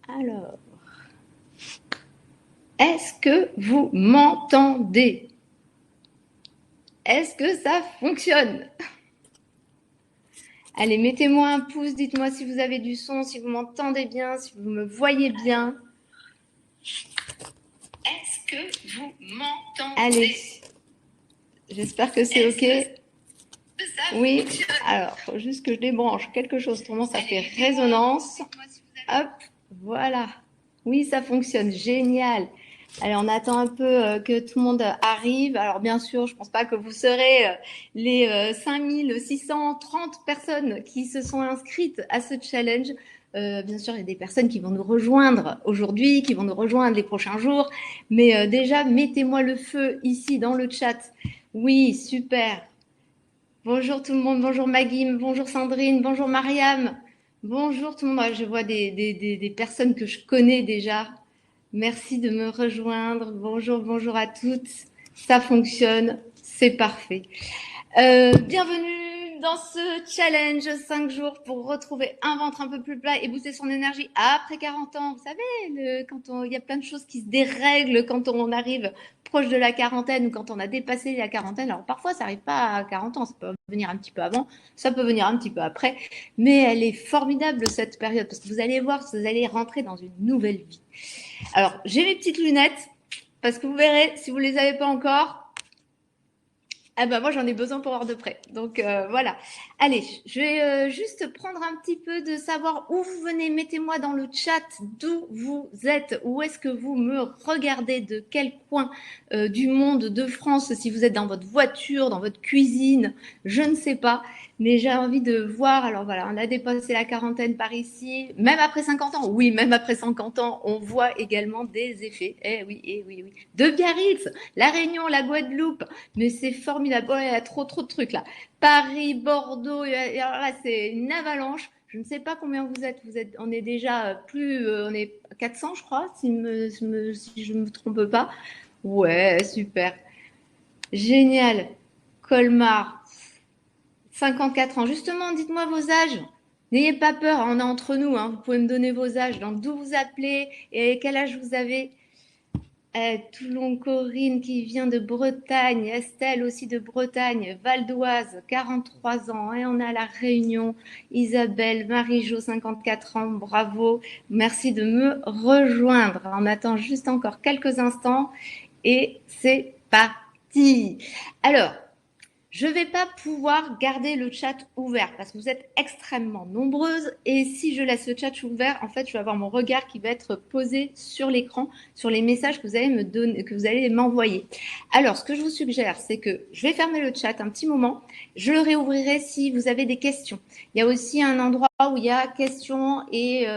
Alors, est-ce que vous m'entendez? Est-ce que ça fonctionne? Allez, mettez-moi un pouce, dites-moi si vous avez du son, si vous m'entendez bien, si vous me voyez bien. Est-ce que vous m'entendez? Allez, j'espère que c'est OK. Oui, alors, il faut juste que je débranche quelque chose, autrement ça fait résonance. Hop, voilà. Oui, ça fonctionne, génial. Allez, on attend un peu que tout le monde arrive. Alors, bien sûr, je ne pense pas que vous serez les 5630 personnes qui se sont inscrites à ce challenge. Bien sûr, il y a des personnes qui vont nous rejoindre aujourd'hui, qui vont nous rejoindre les prochains jours. Mais déjà, mettez-moi le feu ici dans le chat. Oui, super. Bonjour tout le monde, bonjour Magim, bonjour Sandrine, bonjour Mariam. Bonjour tout le monde. Je vois des personnes que je connais déjà. Merci de me rejoindre. Bonjour, bonjour à toutes. Ça fonctionne, c'est parfait. Bienvenue dans ce challenge 5 jours pour retrouver un ventre un peu plus plat et booster son énergie après 40 ans. Vous savez, il y a plein de choses qui se dérèglent quand on arrive proche de la quarantaine ou quand on a dépassé la quarantaine. Alors parfois, ça n'arrive pas à 40 ans, ça peut venir un petit peu avant, ça peut venir un petit peu après, mais elle est formidable cette période parce que vous allez voir, vous allez rentrer dans une nouvelle vie. Alors, j'ai mes petites lunettes parce que vous verrez, si vous ne les avez pas encore, ah ben moi j'en ai besoin pour voir de près. Donc voilà. Allez, je vais juste prendre un petit peu de savoir où vous venez. Mettez-moi dans le chat d'où vous êtes. Où est-ce que vous me regardez? De quel coin du monde, de France? Si vous êtes dans votre voiture, dans votre cuisine, je ne sais pas. Mais j'ai envie de voir. Alors voilà, on a dépassé la quarantaine par ici. Même après 50 ans. Oui, même après 50 ans, on voit également des effets. Eh oui, eh oui, oui. De Biarritz, La Réunion, la Guadeloupe. Mais c'est formidable. Oh, il y a trop de trucs là. Paris, Bordeaux, alors là, c'est une avalanche. Je ne sais pas combien vous êtes. On est déjà on est 400, je crois, si je ne me trompe pas. Ouais, super. Génial. Colmar, 54 ans. Justement, dites-moi vos âges. N'ayez pas peur, on est entre nous. Hein. Vous pouvez me donner vos âges. Donc, d'où vous appelez et quel âge vous avez? Toulon, Corinne qui vient de Bretagne, Estelle aussi de Bretagne, Val d'Oise, 43 ans, et on a la Réunion, Isabelle, Marie-Jo, 54 ans, bravo, merci de me rejoindre. On attend juste encore quelques instants et c'est parti. Alors, je ne vais pas pouvoir garder le chat ouvert parce que vous êtes extrêmement nombreuses et si je laisse le chat ouvert, en fait, je vais avoir mon regard qui va être posé sur l'écran, sur les messages que vous allez me donner, que vous allez m'envoyer. Alors, ce que je vous suggère, c'est que je vais fermer le chat un petit moment. Je le réouvrirai si vous avez des questions. Il y a aussi un endroit où il y a questions et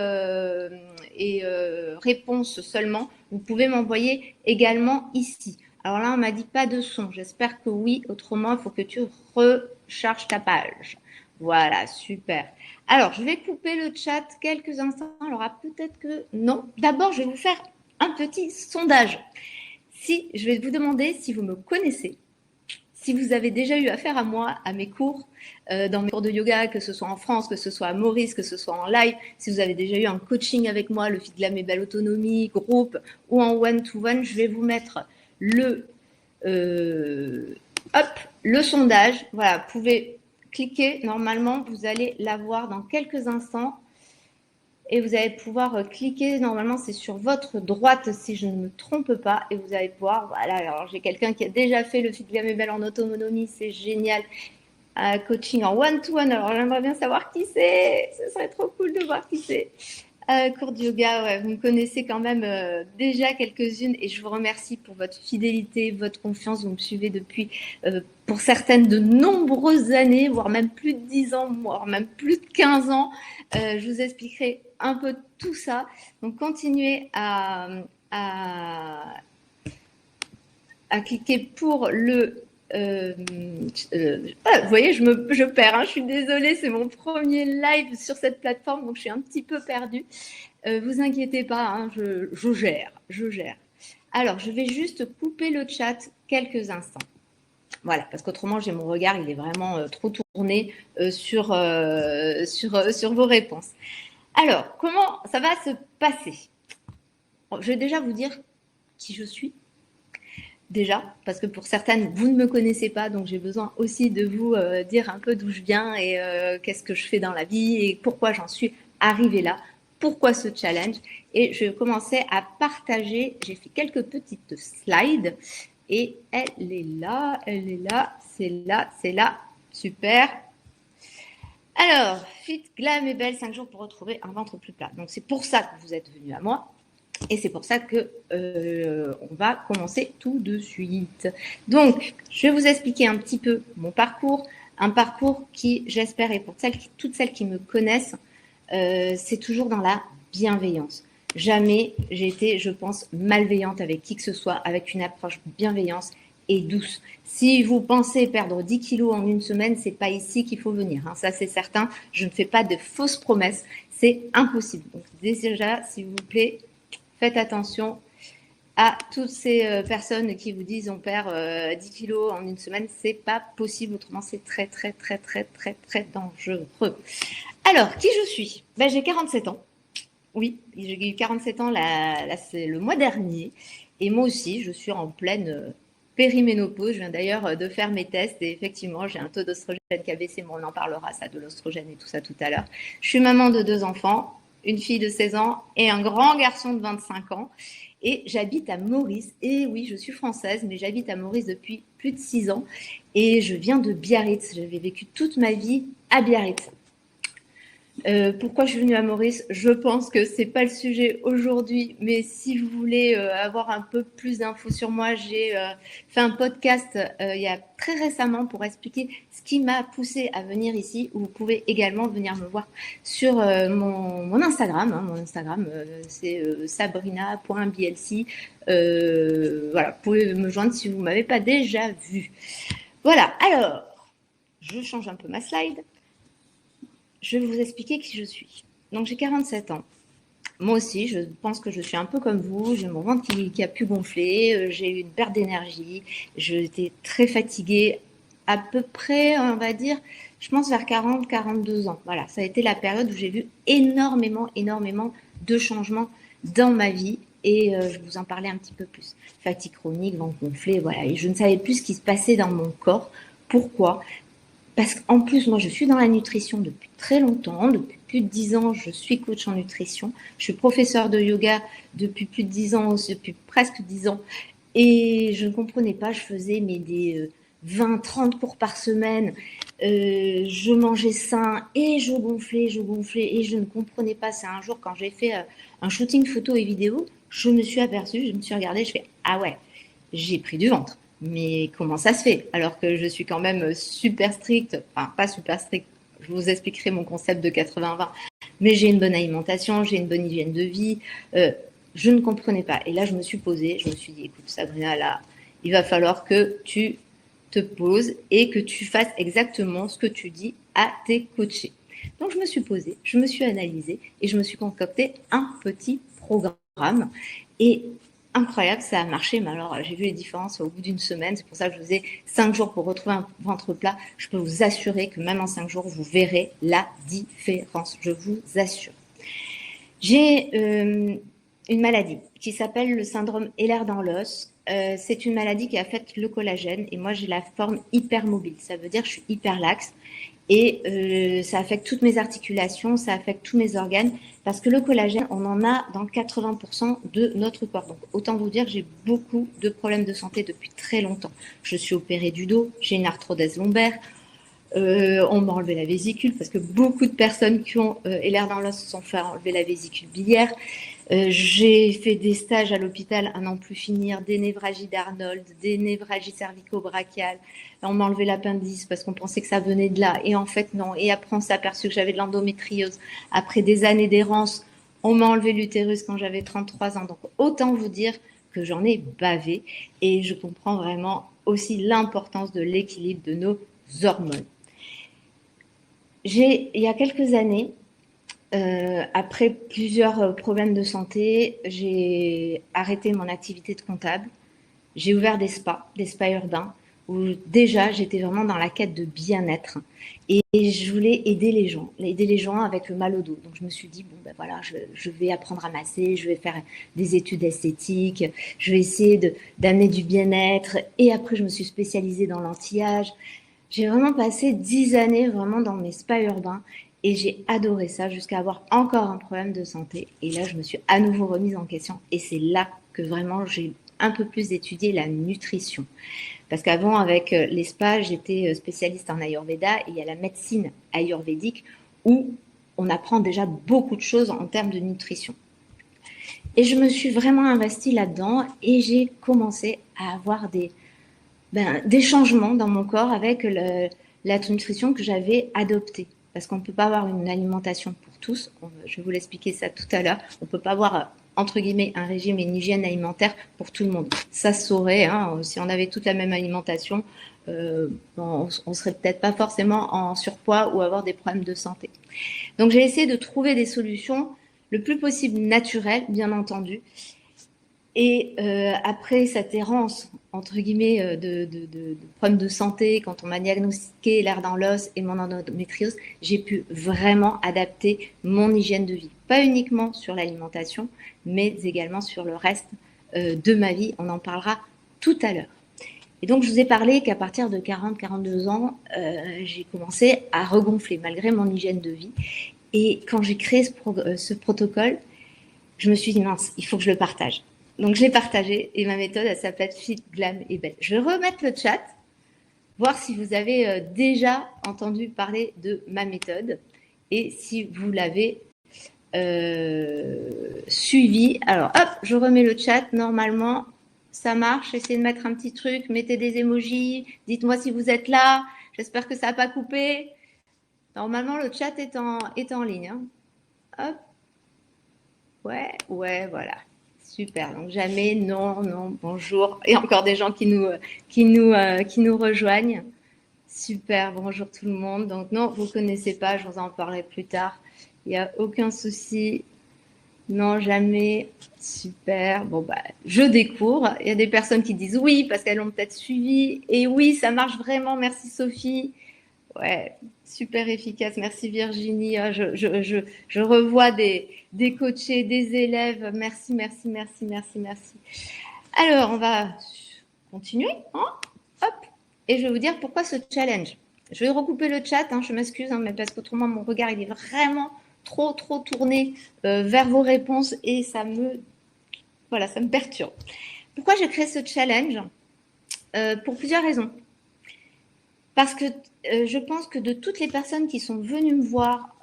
réponses seulement. Vous pouvez m'envoyer également ici. Alors là, on m'a dit pas de son. J'espère que oui. Autrement, il faut que tu recharges ta page. Voilà, super. Alors, je vais couper le chat quelques instants. Alors, peut-être que non. D'abord, je vais vous faire un petit sondage. Je vais vous demander si vous me connaissez, si vous avez déjà eu affaire à moi, à mes cours, dans mes cours de yoga, que ce soit en France, que ce soit à Maurice, que ce soit en live, si vous avez déjà eu un coaching avec moi, le Fit Glam et Belle Autonomie, groupe ou en one-to-one, je vais vous mettre le sondage. Voilà, vous pouvez cliquer. Normalement, vous allez l'avoir dans quelques instants. Et vous allez pouvoir cliquer, normalement c'est sur votre droite si je ne me trompe pas, et vous allez pouvoir, voilà, alors j'ai quelqu'un qui a déjà fait le Fit Glam et Belle en autonomie, c'est génial, coaching en one-to-one, alors j'aimerais bien savoir qui c'est, ce serait trop cool de voir qui c'est. Cours de yoga, ouais, vous me connaissez quand même déjà quelques-unes et je vous remercie pour votre fidélité, votre confiance. Vous me suivez depuis, pour certaines, de nombreuses années, voire même plus de 10 ans, voire même plus de 15 ans. Je vous expliquerai un peu tout ça. Donc, continuez à cliquer pour le vous voyez, je perds, hein, je suis désolée, c'est mon premier live sur cette plateforme, donc je suis un petit peu perdue. Vous inquiétez pas, hein, je gère. Alors, je vais juste couper le chat quelques instants. Voilà, parce qu'autrement, j'ai mon regard, il est vraiment trop tourné sur vos réponses. Alors, comment ça va se passer? Je vais déjà vous dire qui je suis. Déjà, parce que pour certaines, vous ne me connaissez pas, donc j'ai besoin aussi de vous dire un peu d'où je viens et qu'est-ce que je fais dans la vie et pourquoi j'en suis arrivée là, pourquoi ce challenge. Et je commençais à partager, j'ai fait quelques petites slides et elle est là, c'est là, c'est là, super. Alors, fit, glam et belle, 5 jours pour retrouver un ventre plus plat. Donc c'est pour ça que vous êtes venu à moi. Et c'est pour ça que on va commencer tout de suite. Donc, je vais vous expliquer un petit peu mon parcours, un parcours qui, j'espère, et pour toutes celles qui me connaissent, c'est toujours dans la bienveillance. Jamais j'ai été, je pense, malveillante avec qui que ce soit, avec une approche bienveillance et douce. Si vous pensez perdre 10 kilos en une semaine, c'est pas ici qu'il faut venir. Hein. Ça, c'est certain. Je ne fais pas de fausses promesses. C'est impossible. Donc, déjà, s'il vous plaît, faites attention à toutes ces personnes qui vous disent on perd 10 kilos en une semaine. C'est pas possible. Autrement, c'est très, très, très, très, très, très dangereux. Alors, qui je suis? Ben, j'ai 47 ans. Oui, j'ai eu 47 ans là, c'est le mois dernier. Et moi aussi, je suis en pleine périménopause. Je viens d'ailleurs de faire mes tests et effectivement, j'ai un taux d'oestrogène qui a baissé, mais on en parlera, ça, de l'oestrogène et tout ça tout à l'heure. Je suis maman de 2 enfants, une fille de 16 ans et un grand garçon de 25 ans. Et j'habite à Maurice. Et oui, je suis française, mais j'habite à Maurice depuis plus de 6 ans. Et je viens de Biarritz. J'avais vécu toute ma vie à Biarritz. Pourquoi je suis venue à Maurice? Je pense que c'est pas le sujet aujourd'hui, mais si vous voulez avoir un peu plus d'infos sur moi, j'ai fait un podcast il y a très récemment pour expliquer ce qui m'a poussée à venir ici. Où vous pouvez également venir me voir sur mon Instagram. Hein, mon Instagram, c'est sabrina.blc. Voilà, vous pouvez me joindre si vous ne m'avez pas déjà vu. Voilà, alors, je change un peu ma slide. Je vais vous expliquer qui je suis. Donc, j'ai 47 ans. Moi aussi, je pense que je suis un peu comme vous. J'ai mon ventre qui a pu gonfler. J'ai eu une perte d'énergie. J'étais très fatiguée à peu près, on va dire, je pense vers 40, 42 ans. Voilà, ça a été la période où j'ai vu énormément de changements dans ma vie. Et je vous en parlais un petit peu plus. Fatigue chronique, ventre gonflé, voilà. Et je ne savais plus ce qui se passait dans mon corps. Pourquoi ? Parce qu'en plus, moi, je suis dans la nutrition depuis très longtemps. Depuis plus de 10 ans, je suis coach en nutrition. Je suis professeure de yoga depuis plus de 10 ans, depuis presque 10 ans. Et je ne comprenais pas, je faisais des 20, 30 cours par semaine. Je mangeais sain et je gonflais et je ne comprenais pas. C'est un jour, quand j'ai fait un shooting photo et vidéo, je me suis aperçue, je me suis regardée, je fais « Ah ouais, j'ai pris du ventre ». Mais comment ça se fait? Alors que je suis quand même super stricte, enfin pas super stricte, je vous expliquerai mon concept de 80-20, mais j'ai une bonne alimentation, j'ai une bonne hygiène de vie, je ne comprenais pas. Et là, je me suis posée, je me suis dit, écoute Sabrina, là, il va falloir que tu te poses et que tu fasses exactement ce que tu dis à tes coachés. Donc, je me suis posée, je me suis analysée et je me suis concocté un petit programme. Et incroyable, ça a marché, mais alors j'ai vu les différences au bout d'une semaine. C'est pour ça que je vous ai 5 jours pour retrouver un ventre plat. Je peux vous assurer que même en 5 jours, vous verrez la différence. Je vous assure. J'ai une maladie qui s'appelle le syndrome Ehlers dans l'os. C'est une maladie qui affecte le collagène et moi j'ai la forme hypermobile. Ça veut dire que je suis hyper laxe. Et ça affecte toutes mes articulations, ça affecte tous mes organes, parce que le collagène, on en a dans 80% de notre corps. Donc, autant vous dire que j'ai beaucoup de problèmes de santé depuis très longtemps. Je suis opérée du dos, j'ai une arthrodèse lombaire, on m'a enlevé la vésicule, parce que beaucoup de personnes qui ont Ehlers dans l'os se sont fait enlever la vésicule biliaire. J'ai fait des stages à l'hôpital à n'en plus finir, des névragies d'Arnold, des névragies cervico-brachiales. On m'a enlevé l'appendice parce qu'on pensait que ça venait de là. Et en fait, non. Et après, on s'est aperçu que j'avais de l'endométriose. Après des années d'errance, on m'a enlevé l'utérus quand j'avais 33 ans. Donc, autant vous dire que j'en ai bavé. Et je comprends vraiment aussi l'importance de l'équilibre de nos hormones. Il y a quelques années, après plusieurs problèmes de santé, j'ai arrêté mon activité de comptable. J'ai ouvert des spas urbains où déjà j'étais vraiment dans la quête de bien-être et je voulais aider les gens avec le mal au dos. Donc je me suis dit, bon ben voilà, je vais apprendre à masser, je vais faire des études esthétiques, je vais essayer d'amener du bien-être et après je me suis spécialisée dans l'anti-âge. J'ai vraiment passé 10 années vraiment dans mes spas urbains et j'ai adoré ça jusqu'à avoir encore un problème de santé. Et là, je me suis à nouveau remise en question et c'est là que vraiment j'ai un peu plus étudié la nutrition. Parce qu'avant, avec les spas, j'étais spécialiste en Ayurveda et il y a la médecine ayurvédique où on apprend déjà beaucoup de choses en termes de nutrition. Et je me suis vraiment investie là-dedans et j'ai commencé à avoir des changements dans mon corps avec la nutrition que j'avais adoptée. Parce qu'on ne peut pas avoir une alimentation pour tous. Je vais vous l'expliquer ça tout à l'heure. On ne peut pas avoir, entre guillemets, un régime et une hygiène alimentaire pour tout le monde. Ça se saurait, hein, si on avait toute la même alimentation, on ne serait peut-être pas forcément en surpoids ou avoir des problèmes de santé. Donc j'ai essayé de trouver des solutions le plus possible naturelles, bien entendu. Et après cette errance, entre guillemets, de problèmes de santé, quand on m'a diagnostiqué l'air dans l'os et mon endométriose, j'ai pu vraiment adapter mon hygiène de vie. Pas uniquement sur l'alimentation, mais également sur le reste de ma vie. On en parlera tout à l'heure. Et donc, je vous ai parlé qu'à partir de 40-42 ans, j'ai commencé à regonfler malgré mon hygiène de vie. Et quand j'ai créé ce protocole, je me suis dit, mince, il faut que je le partage. Donc, je l'ai partagé et ma méthode, elle s'appelle Fit, Glam et Belle. Je vais remettre le chat, voir si vous avez déjà entendu parler de ma méthode et si vous l'avez suivi. Alors, hop, je remets le chat. Normalement, ça marche. Essayez de mettre un petit truc, mettez des emojis. Dites-moi si vous êtes là. J'espère que ça n'a pas coupé. Normalement, le chat est en ligne. Hein. Hop. Ouais, voilà. Super. Donc jamais, non, bonjour. Et encore des gens qui nous rejoignent. Super. Bonjour tout le monde. Donc non, vous connaissez pas. Je vous en parlerai plus tard. Il n'y a aucun souci. Non, jamais. Super. Bon bah, je découvre. Il y a des personnes qui disent oui parce qu'elles l'ont peut-être suivi. Et oui, ça marche vraiment. Merci Sophie. Ouais, super efficace. Merci Virginie. Je revois des coachés, des élèves. Merci. Alors, on va continuer. Hein, hop. Et je vais vous dire pourquoi ce challenge. Je vais recouper le chat. Hein, je m'excuse, hein, mais parce qu'autrement, mon regard, il est vraiment trop tourné vers vos réponses et ça me perturbe. Pourquoi j'ai créé ce challenge pour plusieurs raisons. Parce que je pense que de toutes les personnes qui sont venues me voir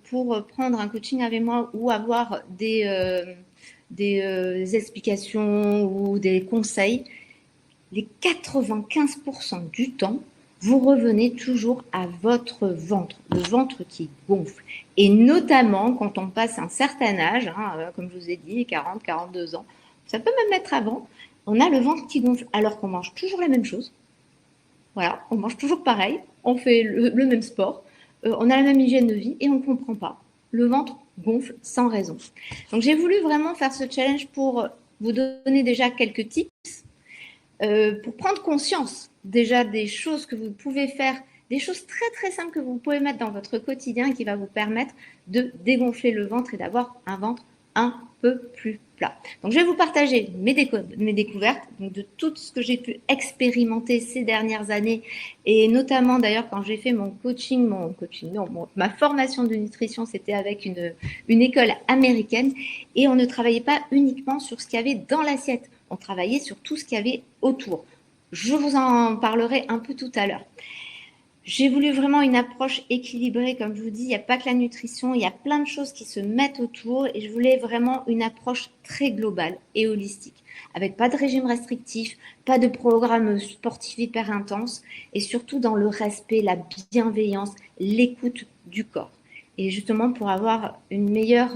pour prendre un coaching avec moi ou avoir des explications ou des conseils, les 95% du temps, vous revenez toujours à votre ventre, le ventre qui gonfle. Et notamment quand on passe un certain âge, hein, comme je vous ai dit, 40, 42 ans, ça peut même être avant, on a le ventre qui gonfle alors qu'on mange toujours la même chose. Voilà, on mange toujours pareil, on fait le même sport, on a la même hygiène de vie et on ne comprend pas. Le ventre gonfle sans raison. Donc j'ai voulu vraiment faire ce challenge pour vous donner déjà quelques tips, pour prendre conscience déjà des choses que vous pouvez faire, des choses très simples que vous pouvez mettre dans votre quotidien qui va vous permettre de dégonfler le ventre et d'avoir un ventre un peu plus plat. Donc, je vais vous partager mes découvertes, donc de tout ce que j'ai pu expérimenter ces dernières années et notamment d'ailleurs quand j'ai fait ma formation de nutrition, c'était avec une école américaine et on ne travaillait pas uniquement sur ce qu'il y avait dans l'assiette, on travaillait sur tout ce qu'il y avait autour. Je vous en parlerai un peu tout à l'heure. J'ai voulu vraiment une approche équilibrée, comme je vous dis, il n'y a pas que la nutrition, il y a plein de choses qui se mettent autour et je voulais vraiment une approche très globale et holistique, avec pas de régime restrictif, pas de programme sportif hyper intense et surtout dans le respect, la bienveillance, l'écoute du corps. Et justement pour avoir une meilleure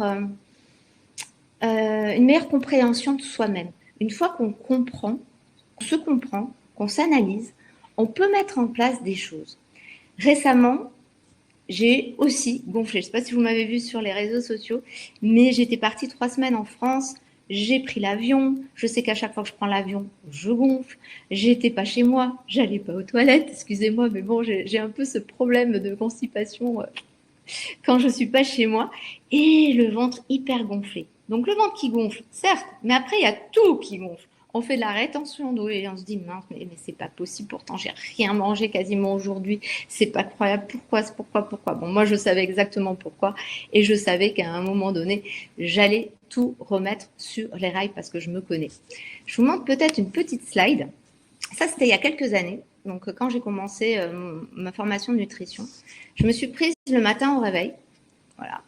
compréhension de soi-même. Une fois qu'on comprend, qu'on se comprend, qu'on s'analyse, on peut mettre en place des choses. Récemment, j'ai aussi gonflé. Je ne sais pas si vous m'avez vu sur les réseaux sociaux, mais j'étais partie 3 semaines en France. j'ai pris l'avion, je sais qu'à chaque fois que je prends l'avion, je gonfle, j'étais pas chez moi, j'allais pas aux toilettes, excusez-moi, mais bon, j'ai un peu ce problème de constipation quand je suis pas chez moi, et le ventre hyper gonflé. Donc le ventre qui gonfle, certes, mais après il y a tout qui gonfle. On fait de la rétention d'eau et on se dit mince, mais c'est pas possible. Pourtant j'ai rien mangé quasiment aujourd'hui. C'est pas croyable. Pourquoi? Bon, moi je savais exactement pourquoi et je savais qu'à un moment donné j'allais tout remettre sur les rails parce que je me connais. Je vous montre peut-être une petite slide. Ça c'était il y a quelques années. Donc quand j'ai commencé ma formation de nutrition, je me suis prise le matin au réveil, voilà,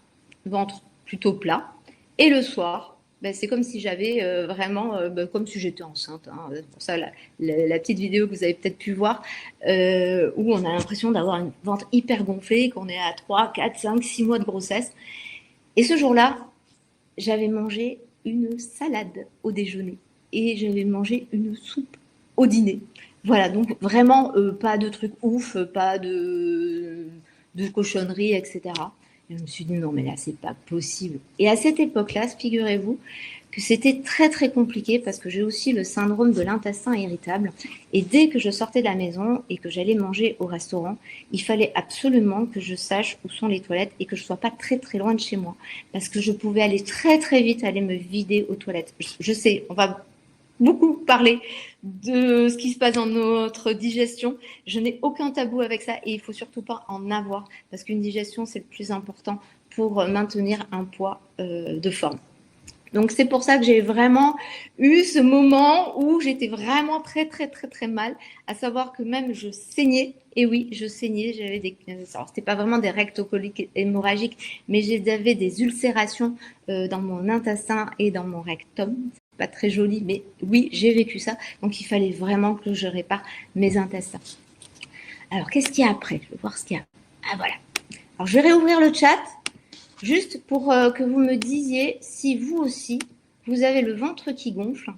ventre plutôt plat, et le soir, ben, c'est comme si j'avais vraiment, comme si j'étais enceinte. Hein. C'est pour ça la petite vidéo que vous avez peut-être pu voir, où on a l'impression d'avoir une ventre hyper gonflée, qu'on est à 3, 4, 5, 6 mois de grossesse. Et ce jour-là, j'avais mangé une salade au déjeuner et j'avais mangé une soupe au dîner. Voilà, donc vraiment pas de trucs ouf, pas de cochonneries, etc. Et je me suis dit non mais là c'est pas possible. Et à cette époque-là, figurez-vous que c'était très très compliqué parce que j'ai aussi le syndrome de l'intestin irritable. Et dès que je sortais de la maison et que j'allais manger au restaurant, il fallait absolument que je sache où sont les toilettes et que je sois pas très très loin de chez moi. Parce que je pouvais aller très très vite aller me vider aux toilettes. Je sais, on va beaucoup parler de ce qui se passe dans notre digestion. Je n'ai aucun tabou avec ça et il faut surtout pas en avoir parce qu'une digestion, c'est le plus important pour maintenir un poids de forme. Donc c'est pour ça que j'ai vraiment eu ce moment où j'étais vraiment très très très très mal, à savoir que même je saignais. Et oui, je saignais. J'avais des, alors c'était pas vraiment des rectocoliques hémorragiques, mais j'avais des ulcérations dans mon intestin et dans mon rectum. C'est pas très joli, mais oui, j'ai vécu ça. Donc il fallait vraiment que je répare mes intestins. Alors qu'est-ce qu'il y a après? Je vais voir ce qu'il y a. Ah voilà. Alors je vais réouvrir le chat. Juste pour que vous me disiez si vous aussi, vous avez le ventre qui gonfle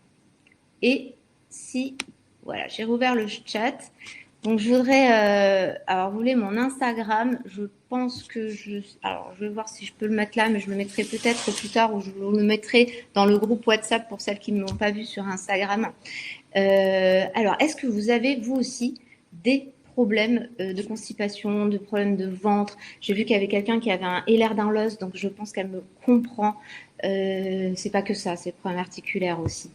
et si, voilà, j'ai rouvert le chat. Donc, je voudrais, alors, vous voulez mon Instagram, je pense que alors, je vais voir si je peux le mettre là, mais je le mettrai peut-être plus tard ou je le mettrai dans le groupe WhatsApp pour celles qui ne m'ont pas vu sur Instagram. Alors, est-ce que vous avez, vous aussi, des problèmes de constipation, de problèmes de ventre? J'ai vu qu'il y avait quelqu'un qui avait un Ehlers Danlos, donc je pense qu'elle me comprend. C'est pas que ça, c'est problème articulaire aussi.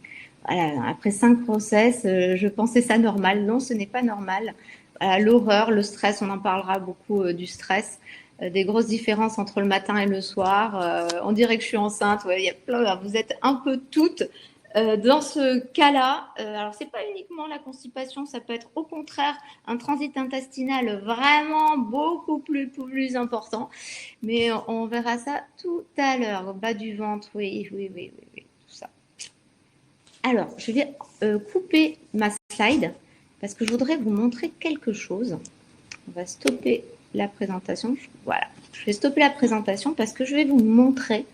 Voilà, après 5 grossesses, je pensais ça normal. Non, ce n'est pas normal. L'horreur, le stress, on en parlera beaucoup du stress, des grosses différences entre le matin et le soir. On dirait que je suis enceinte. Ouais, il y a plein. Vous êtes un peu toutes dans ce cas-là. Alors c'est pas uniquement la constipation, ça peut être au contraire un transit intestinal vraiment beaucoup plus important. Mais on verra ça tout à l'heure. Bas du ventre, oui, tout ça. Alors, je vais couper ma slide parce que je voudrais vous montrer quelque chose. On va stopper la présentation. Voilà, je vais stopper la présentation parce que je vais vous montrer.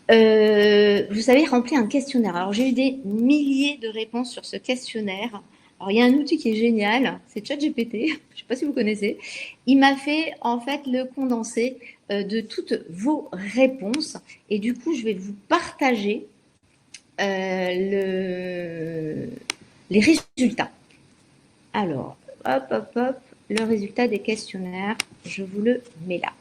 Vous avez rempli un questionnaire. Alors, j'ai eu des milliers de réponses sur ce questionnaire. Alors, il y a un outil qui est génial, c'est ChatGPT. Je ne sais pas si vous connaissez. Il m'a fait en fait le condensé de toutes vos réponses. Et du coup, je vais vous partager les résultats. Alors, hop, le résultat des questionnaires, je vous le mets là.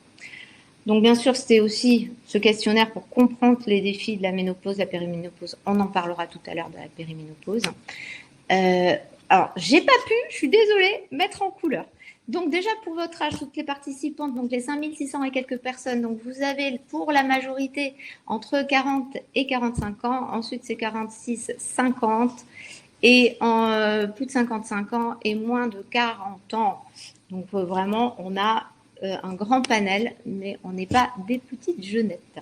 Donc, bien sûr, c'était aussi ce questionnaire pour comprendre les défis de la ménopause, la périménopause. On en parlera tout à l'heure de la périménopause. Alors, j'ai pas pu, je suis désolée, mettre en couleur. Donc, déjà, pour votre âge, toutes les participantes, donc les 5600 et quelques personnes, donc vous avez pour la majorité entre 40 et 45 ans. Ensuite, c'est 46, 50 et plus de 55 ans et moins de 40 ans. Donc, vraiment, on a un grand panel, mais on n'est pas des petites jeunettes.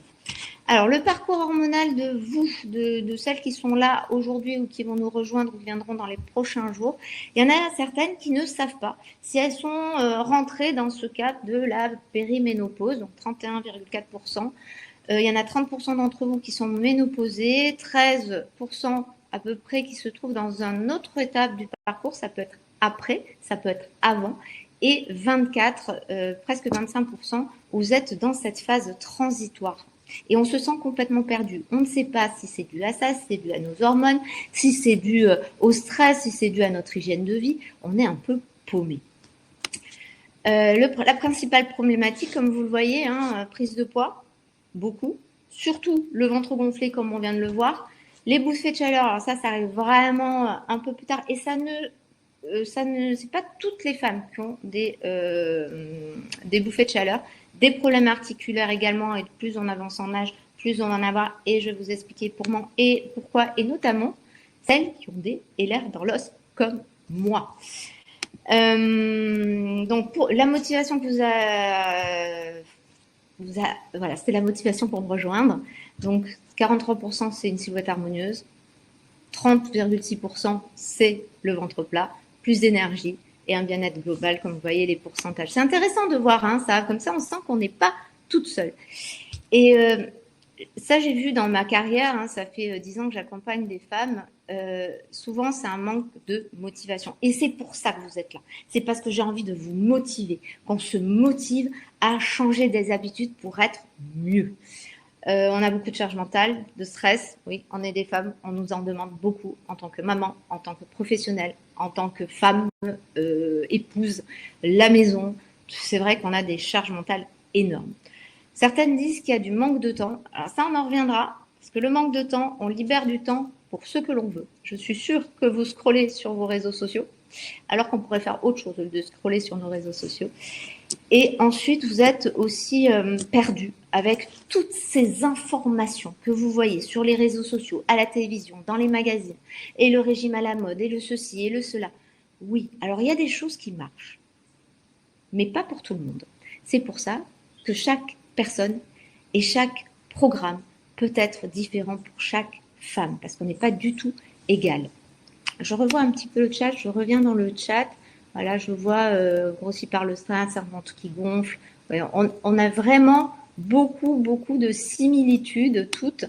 Alors, le parcours hormonal de vous, de celles qui sont là aujourd'hui ou qui vont nous rejoindre ou viendront dans les prochains jours, il y en a certaines qui ne savent pas si elles sont rentrées dans ce cadre de la périménopause, donc 31,4%. Il y en a 30% d'entre vous qui sont ménopausées, 13% à peu près qui se trouvent dans une autre étape du parcours, ça peut être après, ça peut être avant, et 24, presque 25%, vous êtes dans cette phase transitoire. Et on se sent complètement perdu. On ne sait pas si c'est dû à ça, si c'est dû à nos hormones, si c'est dû au stress, si c'est dû à notre hygiène de vie. On est un peu paumé. La principale problématique, comme vous le voyez, hein, prise de poids, beaucoup. Surtout le ventre gonflé, comme on vient de le voir. Les bouffées de chaleur, alors ça arrive vraiment un peu plus tard. Et c'est pas toutes les femmes qui ont des bouffées de chaleur. Des problèmes articulaires également, et plus on avance en âge, plus on va en avoir. Et je vais vous expliquer pourquoi, et notamment celles qui ont des LR dans l'os, comme moi. Donc, pour la motivation que voilà, c'était la motivation pour me rejoindre. Donc, 43%, c'est une silhouette harmonieuse. 30,6%, c'est le ventre plat, plus d'énergie et un bien-être global, comme vous voyez les pourcentages. C'est intéressant de voir hein, ça, comme ça on sent qu'on n'est pas toute seule. Et ça, j'ai vu dans ma carrière, hein, ça fait 10 ans que j'accompagne des femmes, souvent c'est un manque de motivation. Et c'est pour ça que vous êtes là. C'est parce que j'ai envie de vous motiver, qu'on se motive à changer des habitudes pour être mieux. On a beaucoup de charge mentale, de stress. Oui, on est des femmes, on nous en demande beaucoup en tant que maman, en tant que professionnelle, en tant que femme, épouse, la maison. C'est vrai qu'on a des charges mentales énormes. Certaines disent qu'il y a du manque de temps. Alors ça, on en reviendra, parce que le manque de temps, on libère du temps pour ce que l'on veut. Je suis sûre que vous scrollez sur vos réseaux sociaux, alors qu'on pourrait faire autre chose que de scroller sur nos réseaux sociaux. Et ensuite, vous êtes aussi perdu avec toutes ces informations que vous voyez sur les réseaux sociaux, à la télévision, dans les magazines, et le régime à la mode, et le ceci, et le cela. Oui, alors il y a des choses qui marchent, mais pas pour tout le monde. C'est pour ça que chaque personne et chaque programme peut être différent pour chaque femme, parce qu'on n'est pas du tout égal. Je revois un petit peu le chat, je reviens dans le chat. Voilà, je vois grossi par le stress, un ventre qui gonfle. Ouais, on a vraiment beaucoup de similitudes toutes.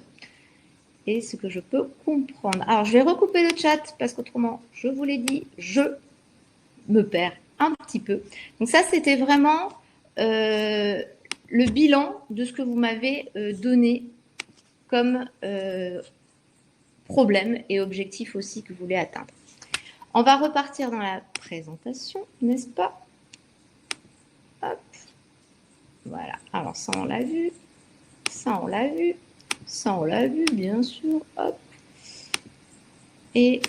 Et ce que je peux comprendre. Alors, je vais recouper le chat parce qu'autrement, je vous l'ai dit, je me perds un petit peu. Donc ça, c'était vraiment le bilan de ce que vous m'avez donné comme problème et objectif aussi que vous voulez atteindre. On va repartir dans la présentation, n'est-ce pas? Hop. Voilà. Alors, ça, on l'a vu. Ça, on l'a vu. Ça, on l'a vu, bien sûr. Hop. Et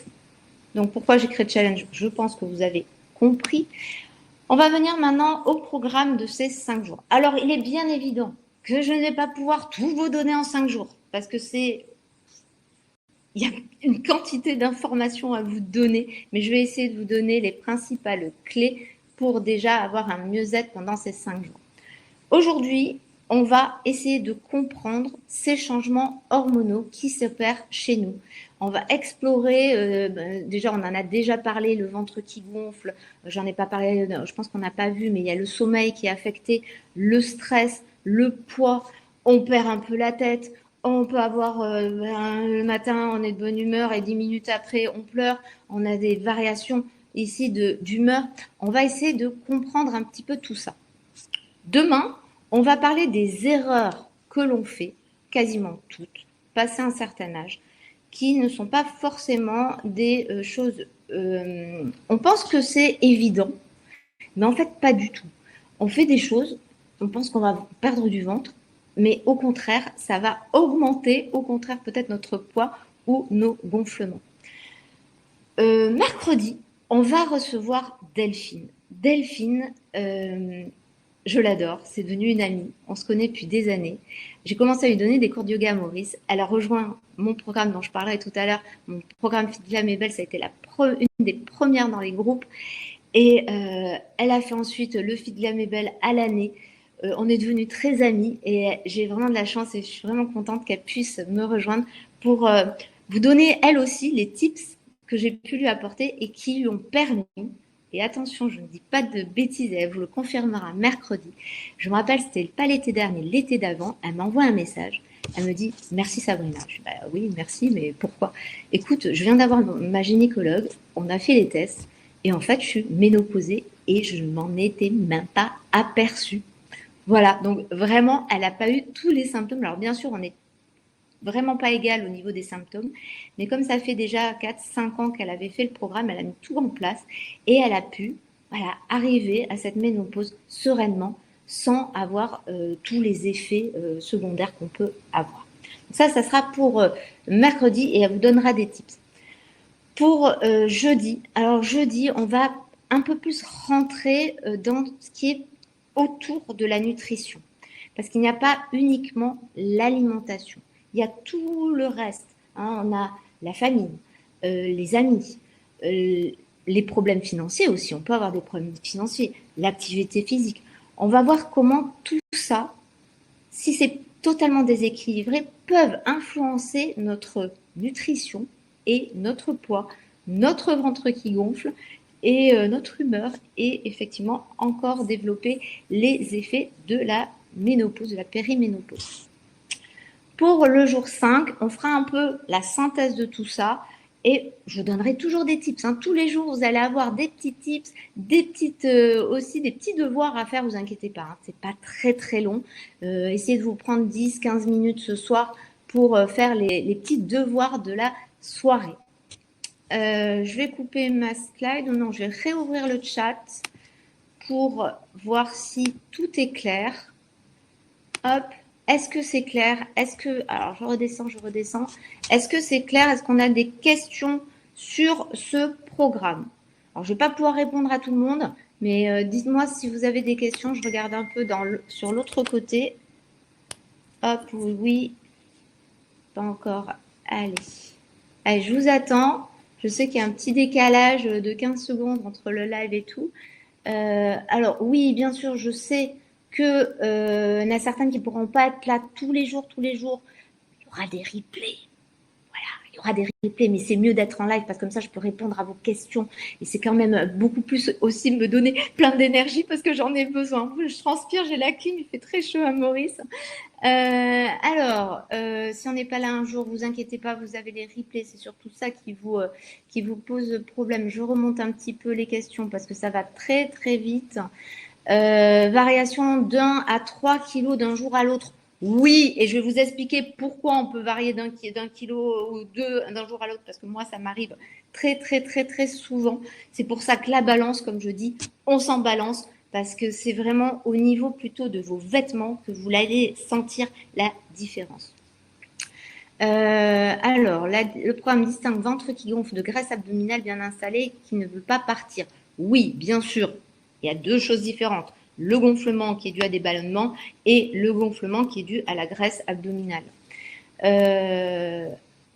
donc, pourquoi j'ai créé le challenge? Je pense que vous avez compris. On va venir maintenant au programme de ces 5 jours. Alors, il est bien évident que je ne vais pas pouvoir tout vous donner en 5 jours parce que il y a une quantité d'informations à vous donner, mais je vais essayer de vous donner les principales clés pour déjà avoir un mieux-être pendant ces 5 jours. Aujourd'hui, on va essayer de comprendre ces changements hormonaux qui s'opèrent chez nous. On va explorer, déjà on en a déjà parlé, le ventre qui gonfle, j'en ai pas parlé, je pense qu'on n'a pas vu, mais il y a le sommeil qui est affecté, le stress, le poids, on perd un peu la tête, on peut avoir le matin on est de bonne humeur et 10 minutes après on pleure, on a des variations ici d'humeur. On va essayer de comprendre un petit peu tout ça. Demain, on va parler des erreurs que l'on fait, quasiment toutes, passé un certain âge, qui ne sont pas forcément des choses... on pense que c'est évident, mais en fait, pas du tout. On fait des choses, on pense qu'on va perdre du ventre, mais au contraire, ça va augmenter, au contraire, peut-être notre poids ou nos gonflements. Mercredi, on va recevoir Delphine. Delphine, je l'adore, c'est devenu une amie, on se connaît depuis des années. J'ai commencé à lui donner des cours de yoga à Maurice. Elle a rejoint mon programme dont je parlerai tout à l'heure, mon programme Fit Glam et Belle, ça a été une des premières dans les groupes. Et elle a fait ensuite le Fit Glam et Belle à l'année. On est devenus très amis et j'ai vraiment de la chance et je suis vraiment contente qu'elle puisse me rejoindre pour vous donner elle aussi les tips que j'ai pu lui apporter et qui lui ont permis, et attention, je ne dis pas de bêtises, elle vous le confirmera mercredi. Je me rappelle, c'était pas l'été dernier, l'été d'avant, elle m'envoie un message. Elle me dit « Merci Sabrina ». Je dis bah, « Oui, merci, mais pourquoi ?» Écoute, je viens d'avoir ma gynécologue, on a fait les tests et en fait, je suis ménopausée et je ne m'en étais même pas aperçue. Voilà, donc vraiment, elle n'a pas eu tous les symptômes. Alors bien sûr, on n'est vraiment pas égal au niveau des symptômes, mais comme ça fait déjà 4-5 ans qu'elle avait fait le programme, elle a mis tout en place et elle a pu voilà, arriver à cette ménopause sereinement sans avoir tous les effets secondaires qu'on peut avoir. Donc ça sera pour mercredi et elle vous donnera des tips. Pour jeudi, alors jeudi, on va un peu plus rentrer dans ce qui est autour de la nutrition. Parce qu'il n'y a pas uniquement l'alimentation. Il y a tout le reste. Hein. On a la famille, les amis, les problèmes financiers aussi. On peut avoir des problèmes financiers, l'activité physique. On va voir comment tout ça, si c'est totalement déséquilibré, peuvent influencer notre nutrition et notre poids, notre ventre qui gonfle et notre humeur et effectivement encore développer les effets de la ménopause, de la périménopause. Pour le jour 5, on fera un peu la synthèse de tout ça et je vous donnerai toujours des tips. Hein. Tous les jours, vous allez avoir des petits tips, aussi des petits devoirs à faire, vous inquiétez pas, hein. C'est pas très très long. Essayez de vous prendre 10-15 minutes ce soir pour faire les petits devoirs de la soirée. Je vais couper ma slide, non, je vais réouvrir le chat pour voir si tout est clair. Hop, est-ce que c'est clair? Alors je redescends. Est-ce que c'est clair? Est-ce qu'on a des questions sur ce programme? Alors je ne vais pas pouvoir répondre à tout le monde, mais dites-moi si vous avez des questions. Je regarde un peu sur l'autre côté. Hop, oui, pas encore. Allez, je vous attends. Je sais qu'il y a un petit décalage de 15 secondes entre le live et tout. Alors oui, bien sûr, je sais que y en a certaines qui ne pourront pas être là tous les jours. Il y aura des replays. Voilà, il y aura des replays, mais c'est mieux d'être en live parce que comme ça, je peux répondre à vos questions. Et c'est quand même beaucoup plus aussi me donner plein d'énergie parce que j'en ai besoin. Je transpire, j'ai la clim, il fait très chaud à Maurice. Si on n'est pas là un jour, vous inquiétez pas, vous avez les replays, c'est surtout ça qui vous pose problème. Je remonte un petit peu les questions parce que ça va très très vite. Variation d'1 à 3 kilos d'un jour à l'autre. Oui, et je vais vous expliquer pourquoi on peut varier d'un kilo ou deux d'un jour à l'autre, parce que moi, ça m'arrive très, très, très, très souvent. C'est pour ça que la balance, comme je dis, on s'en balance, parce que c'est vraiment au niveau plutôt de vos vêtements que vous allez sentir la différence. Le programme distingue ventre qui gonfle de graisse abdominale bien installée qui ne veut pas partir. Oui, bien sûr, il y a deux choses différentes. Le gonflement qui est dû à des ballonnements et le gonflement qui est dû à la graisse abdominale.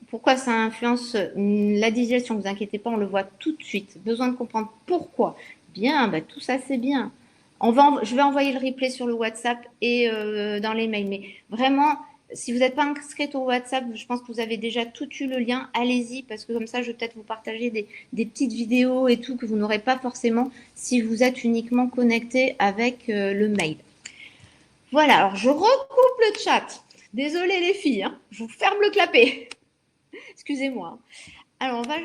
Pourquoi ça influence la digestion? Ne vous inquiétez pas, on le voit tout de suite. Besoin de comprendre pourquoi. Bien, tout ça c'est bien. Je vais envoyer le replay sur le WhatsApp et dans les mails. Mais vraiment, si vous n'êtes pas inscrite au WhatsApp, je pense que vous avez déjà tout eu le lien. Allez-y, parce que comme ça, je vais peut-être vous partager des petites vidéos et tout que vous n'aurez pas forcément si vous êtes uniquement connecté avec le mail. Voilà, alors je recoupe le chat. Désolée les filles, hein, je vous ferme le clapet. Excusez-moi. Alors, on va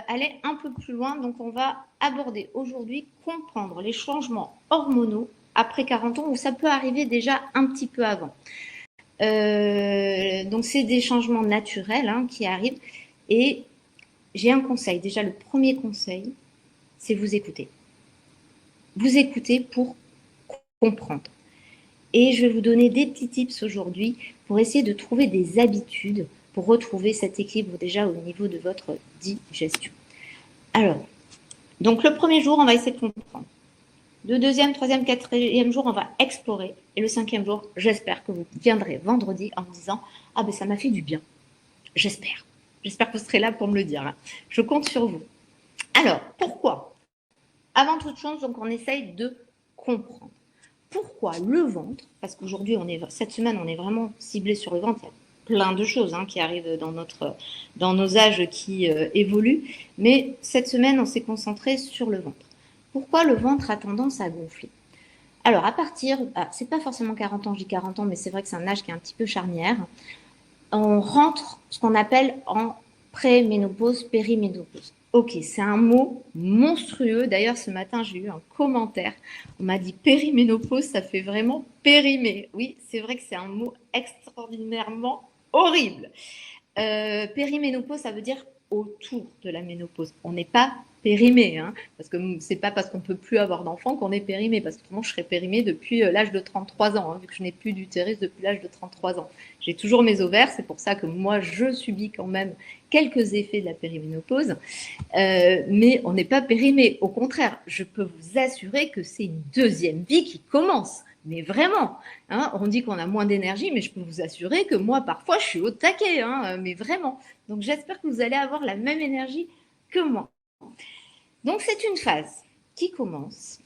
aller un peu plus loin. Donc, on va aborder aujourd'hui, comprendre les changements hormonaux après 40 ans, où ça peut arriver déjà un petit peu avant. Donc, c'est des changements naturels qui arrivent. Et j'ai un conseil. Déjà, le premier conseil, c'est vous écouter. Vous écouter pour comprendre. Et je vais vous donner des petits tips aujourd'hui pour essayer de trouver des habitudes pour retrouver cet équilibre déjà au niveau de votre digestion. Alors, donc le premier jour, on va essayer de comprendre. Le deuxième, troisième, quatrième jour, on va explorer. Et le cinquième jour, j'espère que vous viendrez vendredi en me disant « Ah ben ça m'a fait du bien ». J'espère. J'espère que vous serez là pour me le dire. Je compte sur vous. Alors, pourquoi? Avant toute chose, donc on essaye de comprendre. Pourquoi le ventre? Parce qu'aujourd'hui, cette semaine, on est vraiment ciblé sur le ventre. Il y a plein de choses qui arrivent dans nos âges qui évoluent. Mais cette semaine, on s'est concentré sur le ventre. Pourquoi le ventre a tendance à gonfler? Alors, c'est pas forcément 40 ans, je dis 40 ans, mais c'est vrai que c'est un âge qui est un petit peu charnière. On rentre ce qu'on appelle en préménopause, périménopause. Ok, c'est un mot monstrueux. D'ailleurs, ce matin, j'ai eu un commentaire. On m'a dit périménopause, ça fait vraiment périmé. Oui, c'est vrai que c'est un mot extraordinairement horrible. Périménopause, ça veut dire autour de la ménopause. On n'est pas périmé, hein, parce que c'est pas parce qu'on peut plus avoir d'enfants qu'on est périmé, parce que moi je serais périmée depuis l'âge de 33 ans, hein, vu que je n'ai plus d'utérus depuis l'âge de 33 ans. J'ai toujours mes ovaires, c'est pour ça que moi je subis quand même quelques effets de la périménopause, mais on n'est pas périmé. Au contraire, je peux vous assurer que c'est une deuxième vie qui commence. Mais vraiment, hein, on dit qu'on a moins d'énergie, mais je peux vous assurer que moi, parfois, je suis au taquet, hein, mais vraiment. Donc, j'espère que vous allez avoir la même énergie que moi. Donc, c'est une phase qui commence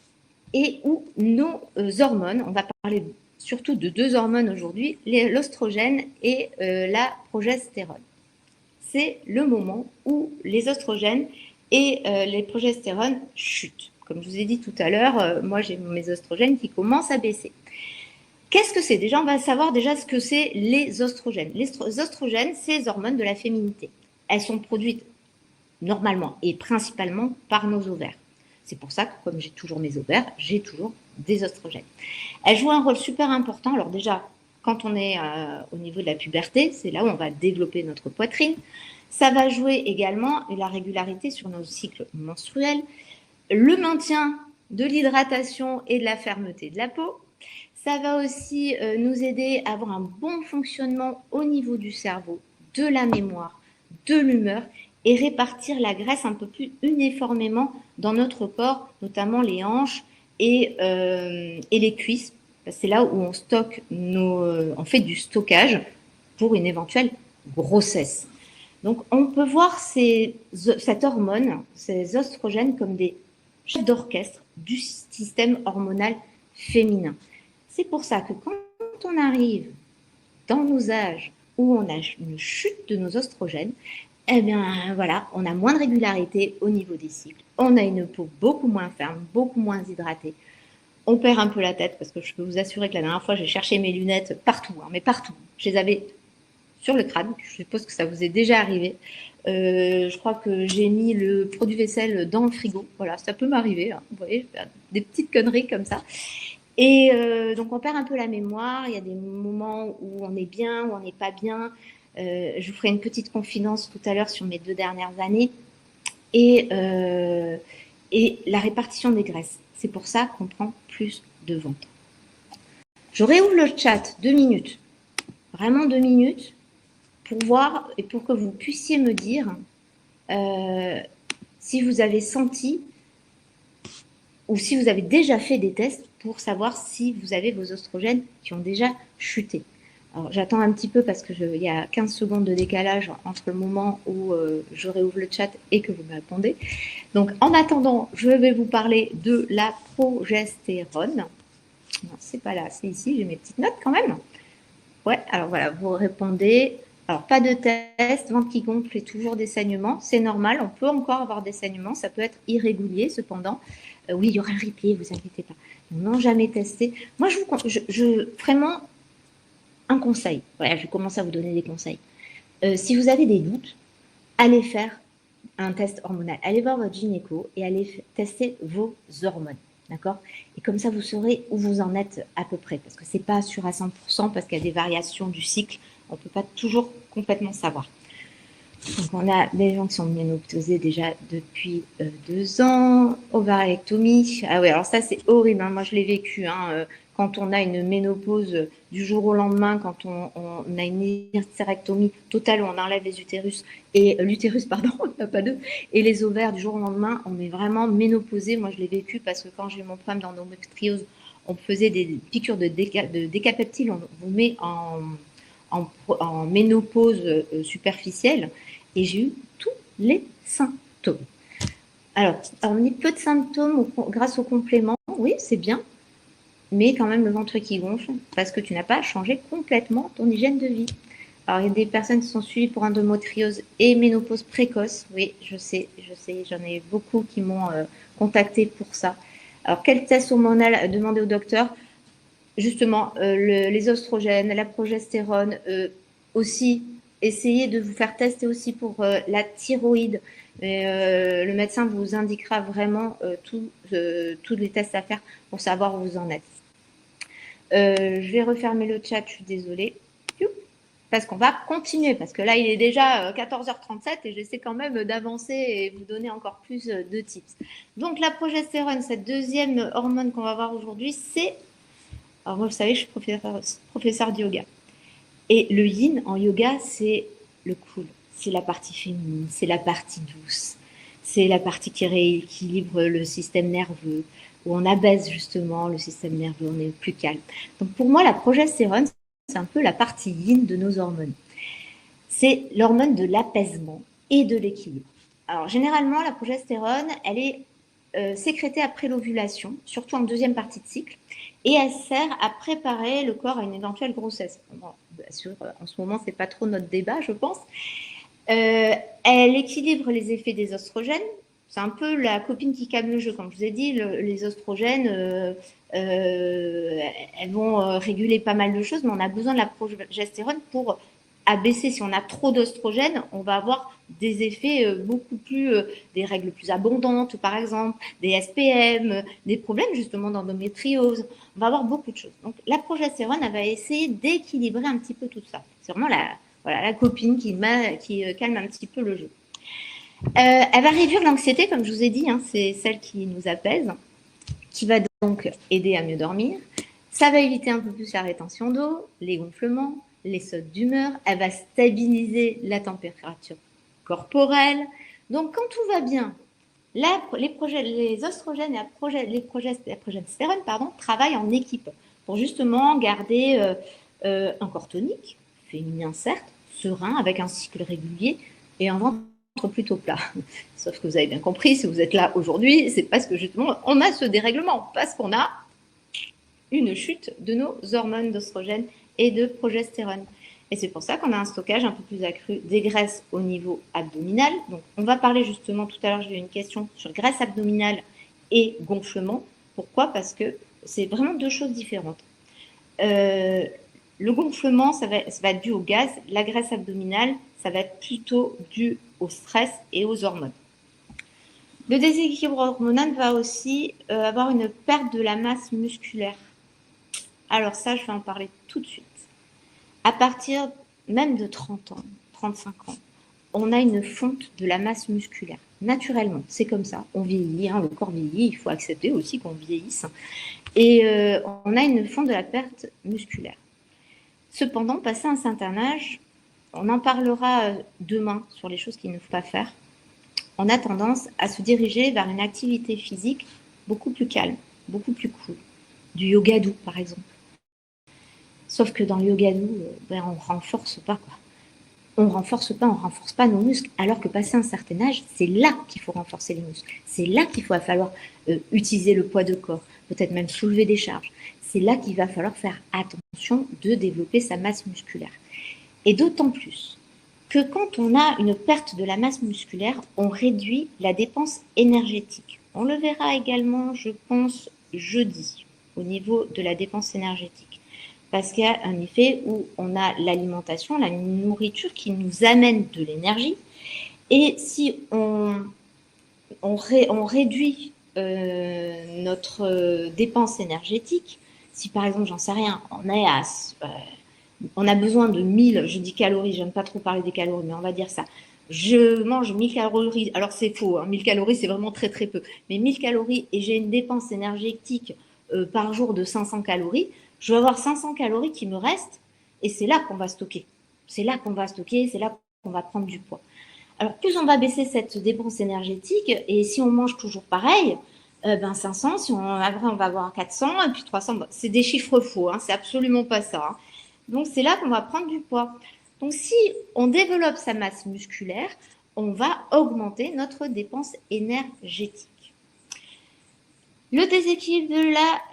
et où nos hormones, on va parler surtout de deux hormones aujourd'hui, l'oestrogène et la progestérone. C'est le moment où les oestrogènes et les progestérones chutent. Comme je vous ai dit tout à l'heure, moi j'ai mes oestrogènes qui commencent à baisser. Qu'est-ce que c'est? Déjà, on va savoir déjà ce que c'est les oestrogènes. Les oestrogènes, c'est les hormones de la féminité. Elles sont produites normalement et principalement par nos ovaires. C'est pour ça que comme j'ai toujours mes ovaires, j'ai toujours des oestrogènes. Elles jouent un rôle super important. Alors déjà, quand on est au niveau de la puberté, c'est là où on va développer notre poitrine. Ça va jouer également la régularité sur nos cycles menstruels, le maintien de l'hydratation et de la fermeté de la peau. Ça va aussi nous aider à avoir un bon fonctionnement au niveau du cerveau, de la mémoire, de l'humeur et répartir la graisse un peu plus uniformément dans notre corps, notamment les hanches et les cuisses. C'est là où on stocke on fait du stockage pour une éventuelle grossesse. Donc, on peut voir cette hormone, ces oestrogènes, comme des chefs d'orchestre du système hormonal féminin. C'est pour ça que quand on arrive dans nos âges où on a une chute de nos oestrogènes, eh bien voilà, on a moins de régularité au niveau des cycles, on a une peau beaucoup moins ferme, beaucoup moins hydratée, on perd un peu la tête parce que je peux vous assurer que la dernière fois j'ai cherché mes lunettes partout, hein, mais partout, je les avais sur le crâne. Je suppose que ça vous est déjà arrivé. Je crois que j'ai mis le produit vaisselle dans le frigo. Voilà, ça peut m'arriver. Hein. Vous voyez, des petites conneries comme ça. Et donc, on perd un peu la mémoire. Il y a des moments où on est bien, où on n'est pas bien. Je vous ferai une petite confidence tout à l'heure sur mes 2 dernières années. Et la répartition des graisses. C'est pour ça qu'on prend plus de ventre. Je réouvre le chat 2 minutes. Vraiment 2 minutes pour voir et pour que vous puissiez me dire si vous avez senti ou si vous avez déjà fait des tests pour savoir si vous avez vos oestrogènes qui ont déjà chuté. Alors, j'attends un petit peu parce qu'il y a 15 secondes de décalage entre le moment où je réouvre le chat et que vous me répondez. Donc, en attendant, je vais vous parler de la progestérone. Non, c'est pas là, c'est ici, j'ai mes petites notes quand même. Ouais, alors voilà, vous répondez. Alors, pas de test, ventre qui gonfle et toujours des saignements. C'est normal, on peut encore avoir des saignements. Ça peut être irrégulier, cependant. Oui, il y aura un replay, vous inquiétez pas. Non, jamais testé. Moi, vraiment, un conseil. Voilà, je vais commencer à vous donner des conseils. Si vous avez des doutes, allez faire un test hormonal. Allez voir votre gynéco et allez tester vos hormones. D'accord? Et comme ça, vous saurez où vous en êtes à peu près. Parce que ce n'est pas sûr à 100%, parce qu'il y a des variations du cycle. On ne peut pas toujours complètement savoir. Donc, on a des gens qui sont ménopausés déjà depuis 2 ans. Ovarectomie. Ah oui, alors ça, c'est horrible. Hein. Moi, je l'ai vécu. Hein. Quand on a une ménopause du jour au lendemain, quand on a une hystérectomie totale où on enlève les utérus et l'utérus, pardon, il n'y a pas deux, et les ovaires du jour au lendemain, on est vraiment ménopausé. Moi, je l'ai vécu parce que quand j'ai eu mon problème d'endométriose, on faisait des piqûres de décapeptyl, on vous met en ménopause superficielle et j'ai eu tous les symptômes. Alors, on a peu de symptômes grâce aux compléments, oui, c'est bien, mais quand même le ventre qui gonfle parce que tu n'as pas changé complètement ton hygiène de vie. Alors, il y a des personnes qui sont suivies pour endométriose et ménopause précoce. Oui, je sais, j'en ai beaucoup qui m'ont contacté pour ça. Alors, quel test hormonal demander au docteur? Justement, les oestrogènes, la progestérone, aussi, essayez de vous faire tester aussi pour la thyroïde, Et le médecin vous indiquera vraiment tous les tests à faire pour savoir où vous en êtes. Je vais refermer le chat, je suis désolée. Parce qu'on va continuer, parce que là, il est déjà 14h37 et j'essaie quand même d'avancer et vous donner encore plus de tips. Donc, la progestérone, cette deuxième hormone qu'on va voir aujourd'hui, c'est... Alors, moi, vous savez, je suis professeur de yoga. Et le yin en yoga, c'est le cool, c'est la partie féminine, c'est la partie douce, c'est la partie qui rééquilibre le système nerveux, où on abaisse justement le système nerveux, on est plus calme. Donc pour moi, la progestérone, c'est un peu la partie yin de nos hormones. C'est l'hormone de l'apaisement et de l'équilibre. Alors généralement, la progestérone, elle est sécrétée après l'ovulation, surtout en deuxième partie de cycle, et elle sert à préparer le corps à une éventuelle grossesse. Bon, bien sûr, en ce moment, c'est pas trop notre débat, je pense. Elle équilibre les effets des oestrogènes. C'est un peu la copine qui calme le jeu, comme je vous ai dit. Les oestrogènes, elles vont réguler pas mal de choses, mais on a besoin de la progestérone pour abaisser. Si on a trop d'oestrogènes, on va avoir des effets beaucoup plus, des règles plus abondantes, par exemple, des SPM, des problèmes justement d'endométriose. On va avoir beaucoup de choses. Donc la progestérone, elle va essayer d'équilibrer un petit peu tout ça. C'est vraiment la copine qui calme un petit peu le jeu. Elle va réduire l'anxiété, comme je vous ai dit, hein, c'est celle qui nous apaise, qui va donc aider à mieux dormir. Ça va éviter un peu plus la rétention d'eau, les gonflements, les sautes d'humeur. Elle va stabiliser la température corporelle. Donc, quand tout va bien, les oestrogènes et la progestérone travaillent en équipe pour justement garder un corps tonique, féminin certes, serein, avec un cycle régulier et un ventre plutôt plat. Sauf que vous avez bien compris, si vous êtes là aujourd'hui, c'est parce que justement on a ce dérèglement, parce qu'on a une chute de nos hormones d'oestrogène et de progestérone. Et c'est pour ça qu'on a un stockage un peu plus accru des graisses au niveau abdominal. Donc, on va parler justement, tout à l'heure, j'ai eu une question sur graisse abdominale et gonflement. Pourquoi? Parce que c'est vraiment deux choses différentes. Le gonflement, ça va être dû au gaz. La graisse abdominale, ça va être plutôt dû au stress et aux hormones. Le déséquilibre hormonal va aussi avoir une perte de la masse musculaire. Alors ça, je vais en parler tout de suite. À partir même de 30 ans, 35 ans, on a une fonte de la masse musculaire. Naturellement, c'est comme ça. On vieillit, hein, le corps vieillit, il faut accepter aussi qu'on vieillisse. Et on a une fonte de la perte musculaire. Cependant, passé un certain âge, on en parlera demain sur les choses qu'il ne faut pas faire. On a tendance à se diriger vers une activité physique beaucoup plus calme, beaucoup plus cool. Du yoga doux, par exemple. Sauf que dans le yoga doux, on renforce pas, quoi. On renforce pas nos muscles, alors que passé un certain âge, c'est là qu'il faut renforcer les muscles. C'est là qu'il va falloir utiliser le poids de corps, peut-être même soulever des charges. C'est là qu'il va falloir faire attention de développer sa masse musculaire. Et d'autant plus que quand on a une perte de la masse musculaire, on réduit la dépense énergétique. On le verra également, je pense, jeudi, au niveau de la dépense énergétique. Parce qu'il y a un effet où on a l'alimentation, la nourriture qui nous amène de l'énergie. Et si on réduit notre dépense énergétique, si par exemple, j'en sais rien, on a besoin de 1000, je dis calories, j'aime pas trop parler des calories, mais on va dire ça. Je mange 1000 calories, alors c'est faux, hein, 1000 calories c'est vraiment très très peu, mais 1000 calories et j'ai une dépense énergétique par jour de 500 calories, je vais avoir 500 calories qui me restent et c'est là qu'on va stocker. C'est là qu'on va stocker, c'est là qu'on va prendre du poids. Alors plus on va baisser cette dépense énergétique et si on mange toujours pareil, 500, après on va avoir 400 et puis 300, c'est des chiffres faux, hein, c'est absolument pas ça. Hein. Donc c'est là qu'on va prendre du poids. Donc si on développe sa masse musculaire, on va augmenter notre dépense énergétique. Le déséquilibre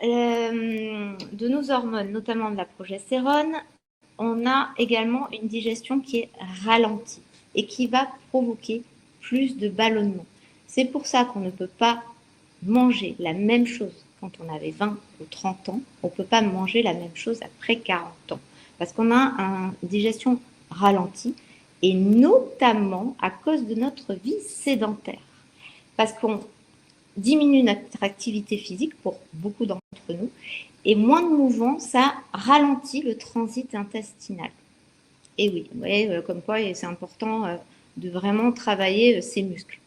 de nos hormones, notamment de la progestérone, on a également une digestion qui est ralentie et qui va provoquer plus de ballonnement. C'est pour ça qu'on ne peut pas manger la même chose quand on avait 20 ou 30 ans. On ne peut pas manger la même chose après 40 ans parce qu'on a une digestion ralentie et notamment à cause de notre vie sédentaire. Parce qu'on diminue notre activité physique pour beaucoup d'entre nous, et moins de mouvement, ça ralentit le transit intestinal. Et oui, vous voyez, comme quoi c'est important de vraiment travailler ses muscles.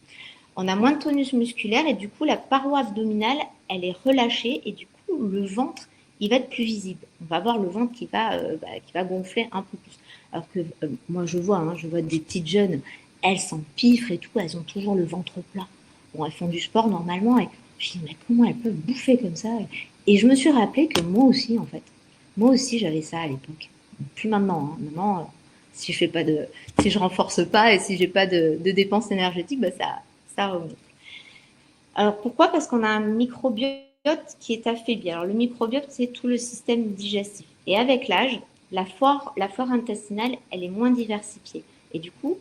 On a moins de tonus musculaire et du coup, la paroi abdominale, elle est relâchée et du coup, le ventre, il va être plus visible. On va voir le ventre qui va gonfler un peu plus. Alors que moi, je vois des petites jeunes, elles s'empiffrent et tout, elles ont toujours le ventre plat. Bon, elles font du sport normalement et je dis, mais comment elles peuvent bouffer comme ça? Et je me suis rappelé que moi aussi, en fait, moi aussi, j'avais ça à l'époque. Plus maintenant, hein. Maintenant, si je renforce pas et si j'ai pas de dépenses énergétiques, ça remonte. Alors pourquoi? Parce qu'on a un microbiote qui est affaibli. Alors le microbiote, c'est tout le système digestif. Et avec l'âge, la flore intestinale, elle est moins diversifiée. Et du coup,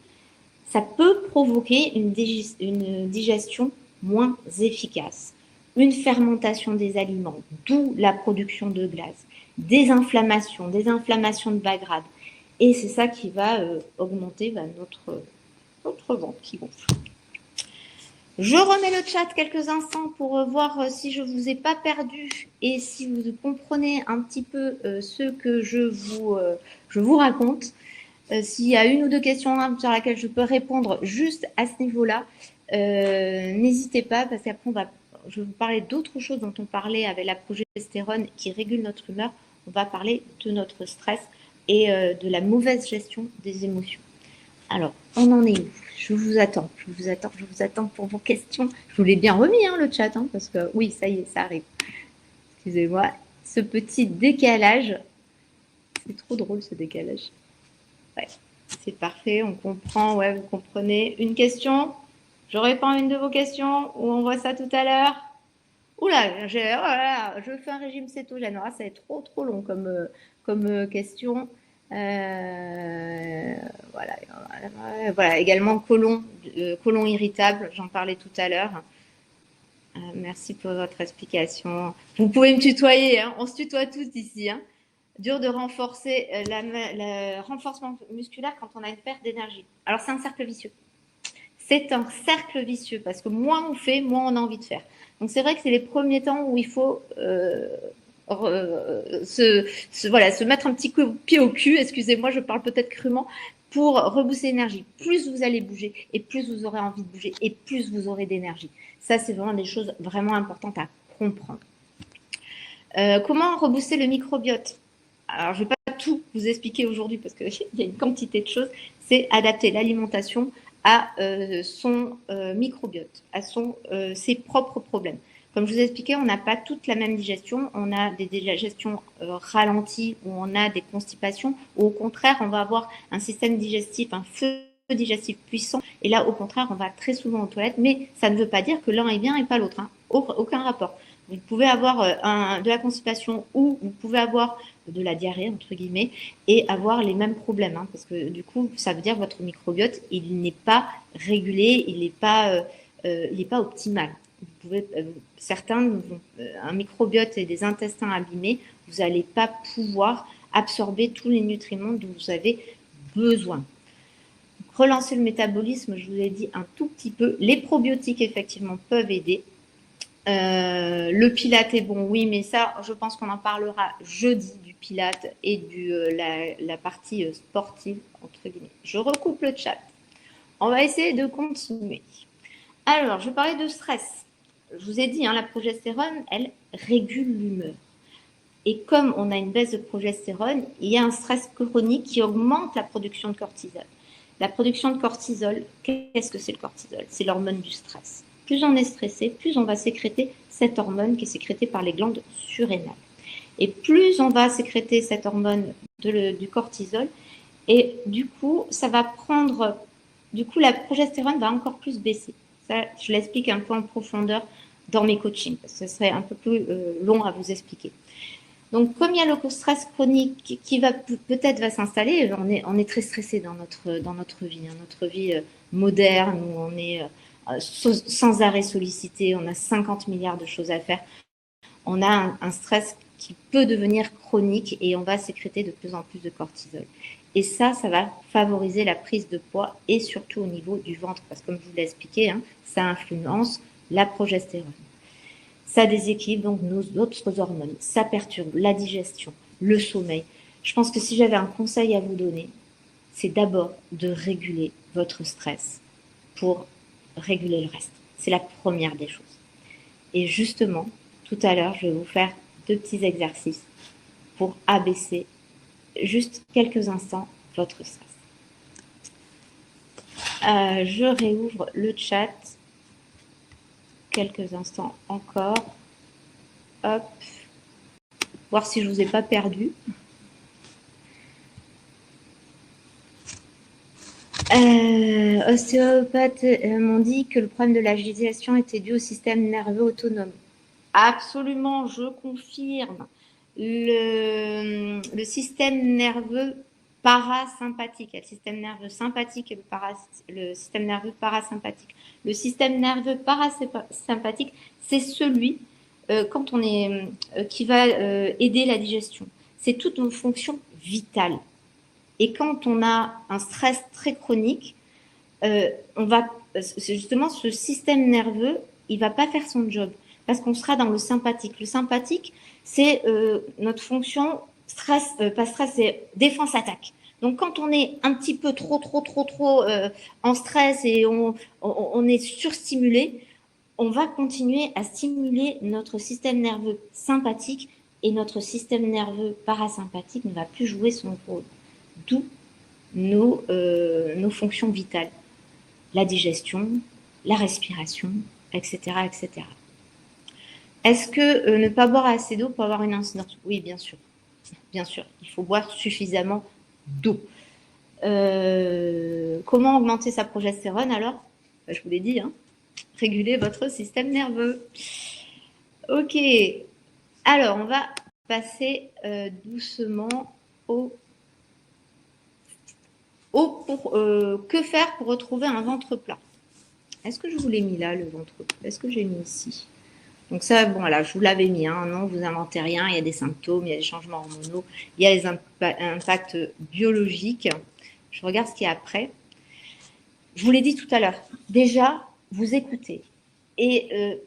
ça peut provoquer une digestion moins efficace, une fermentation des aliments, d'où la production de glace, des inflammations de bas grade. Et c'est ça qui va augmenter notre ventre qui gonfle. Je remets le chat quelques instants pour voir si je ne vous ai pas perdu et si vous comprenez un petit peu ce que je vous raconte. S'il y a une ou deux questions sur lesquelles je peux répondre juste à ce niveau-là, n'hésitez pas parce qu'après je vais vous parler d'autres choses dont on parlait avec la progestérone qui régule notre humeur. On va parler de notre stress et de la mauvaise gestion des émotions. Alors, on en est où? Je vous attends pour vos questions. Je vous l'ai bien remis, le chat, parce que oui, ça y est, ça arrive. Excusez-moi, ce petit décalage, c'est trop drôle ce décalage. Ouais, c'est parfait, on comprend, ouais, vous comprenez. Une question? Je réponds à une de vos questions ou on voit ça tout à l'heure? Oula, je fais un régime cétogène. Alors, ça va être trop long comme question. Voilà, également côlon irritable, j'en parlais tout à l'heure. Merci pour votre explication. Vous pouvez me tutoyer, on se tutoie tous ici. Dur de renforcer le renforcement musculaire quand on a une perte d'énergie. Alors c'est un cercle vicieux. C'est un cercle vicieux parce que moins on fait, moins on a envie de faire. Donc c'est vrai que c'est les premiers temps où il faut se mettre un petit pied au cul, excusez-moi, je parle peut-être crûment, pour rebooster l'énergie. Plus vous allez bouger et plus vous aurez envie de bouger et plus vous aurez d'énergie. Ça, c'est vraiment des choses vraiment importantes à comprendre. Comment rebooster le microbiote? Alors, je ne vais pas tout vous expliquer aujourd'hui parce qu'il y a une quantité de choses. C'est adapter l'alimentation à son microbiote, à ses propres problèmes. Comme je vous ai expliqué, on n'a pas toute la même digestion. On a des digestions ralenties ou on a des constipations. Ou au contraire, on va avoir un système digestif, un feu digestif puissant. Et là, au contraire, on va très souvent aux toilettes. Mais ça ne veut pas dire que l'un est bien et pas l'autre. Aucun rapport. Vous pouvez avoir de la constipation ou vous pouvez avoir de la diarrhée, entre guillemets, et avoir les mêmes problèmes. Parce que du coup, ça veut dire que votre microbiote, il n'est pas régulé, il n'est pas optimal. Vous pouvez, certains, un microbiote et des intestins abîmés, vous n'allez pas pouvoir absorber tous les nutriments dont vous avez besoin. Donc, relancer le métabolisme, je vous ai dit un tout petit peu. Les probiotiques, effectivement, peuvent aider. Le pilate est bon, oui, mais ça, je pense qu'on en parlera jeudi du pilate et la partie sportive, entre guillemets. Je recoupe le chat. On va essayer de continuer. Alors, je parlais de stress. Je vous ai dit, la progestérone, elle régule l'humeur. Et comme on a une baisse de progestérone, il y a un stress chronique qui augmente la production de cortisol. La production de cortisol, qu'est-ce que c'est le cortisol? C'est l'hormone du stress. Plus on est stressé, plus on va sécréter cette hormone qui est sécrétée par les glandes surrénales. Et plus on va sécréter cette hormone du cortisol, et du coup, la progestérone va encore plus baisser. Ça, je l'explique un peu en profondeur dans mes coachings, parce que ce serait un peu plus long à vous expliquer. Donc, comme il y a le stress chronique qui peut-être va s'installer, on est très stressé dans notre vie, notre vie moderne où on est sans arrêt sollicité, on a 50 milliards de choses à faire. On a un stress qui peut devenir chronique et on va sécréter de plus en plus de cortisol. Et ça va favoriser la prise de poids et surtout au niveau du ventre. Parce que comme je vous l'ai expliqué, hein, ça influence la progestérone. Ça déséquilibre donc nos autres hormones. Ça perturbe la digestion, le sommeil. Je pense que si j'avais un conseil à vous donner, c'est d'abord de réguler votre stress pour réguler le reste. C'est la première des choses. Et justement, tout à l'heure, je vais vous faire 2 petits exercices pour abaisser juste quelques instants votre stress. Je réouvre le chat. Quelques instants encore. Hop. Voir si je ne vous ai pas perdu. Ostéopathes m'ont dit que le problème de la digestion était dû au système nerveux autonome. Absolument, je confirme. Le système nerveux parasympathique, il y a le système nerveux sympathique et le système nerveux parasympathique. Le système nerveux parasympathique, c'est celui quand on est, qui va aider la digestion. C'est toutes nos fonctions vitales. Et quand on a un stress très chronique, c'est justement ce système nerveux, il va pas faire son job parce qu'on sera dans le sympathique. Le sympathique, c'est notre fonction pas stress, c'est défense-attaque. Donc quand on est un petit peu trop en stress et on est surstimulé, on va continuer à stimuler notre système nerveux sympathique et notre système nerveux parasympathique ne va plus jouer son rôle. D'où nos fonctions vitales. La digestion, la respiration, etc. etc. Est-ce que ne pas boire assez d'eau peut avoir une incidence? Oui, bien sûr. Bien sûr, il faut boire suffisamment d'eau. Comment augmenter sa progestérone alors? Je vous l'ai dit, hein, réguler votre système nerveux. Ok, alors on va passer doucement que faire pour retrouver un ventre plat? Est-ce que je vous l'ai mis là, le ventre plat? Est-ce que j'ai mis ici? Donc ça, bon, voilà, je vous l'avais mis, hein, non, vous inventez rien, il y a des symptômes, il y a des changements hormonaux, il y a des impacts biologiques. Je regarde ce qu'il y a après. Je vous l'ai dit tout à l'heure, déjà, vous écoutez. Et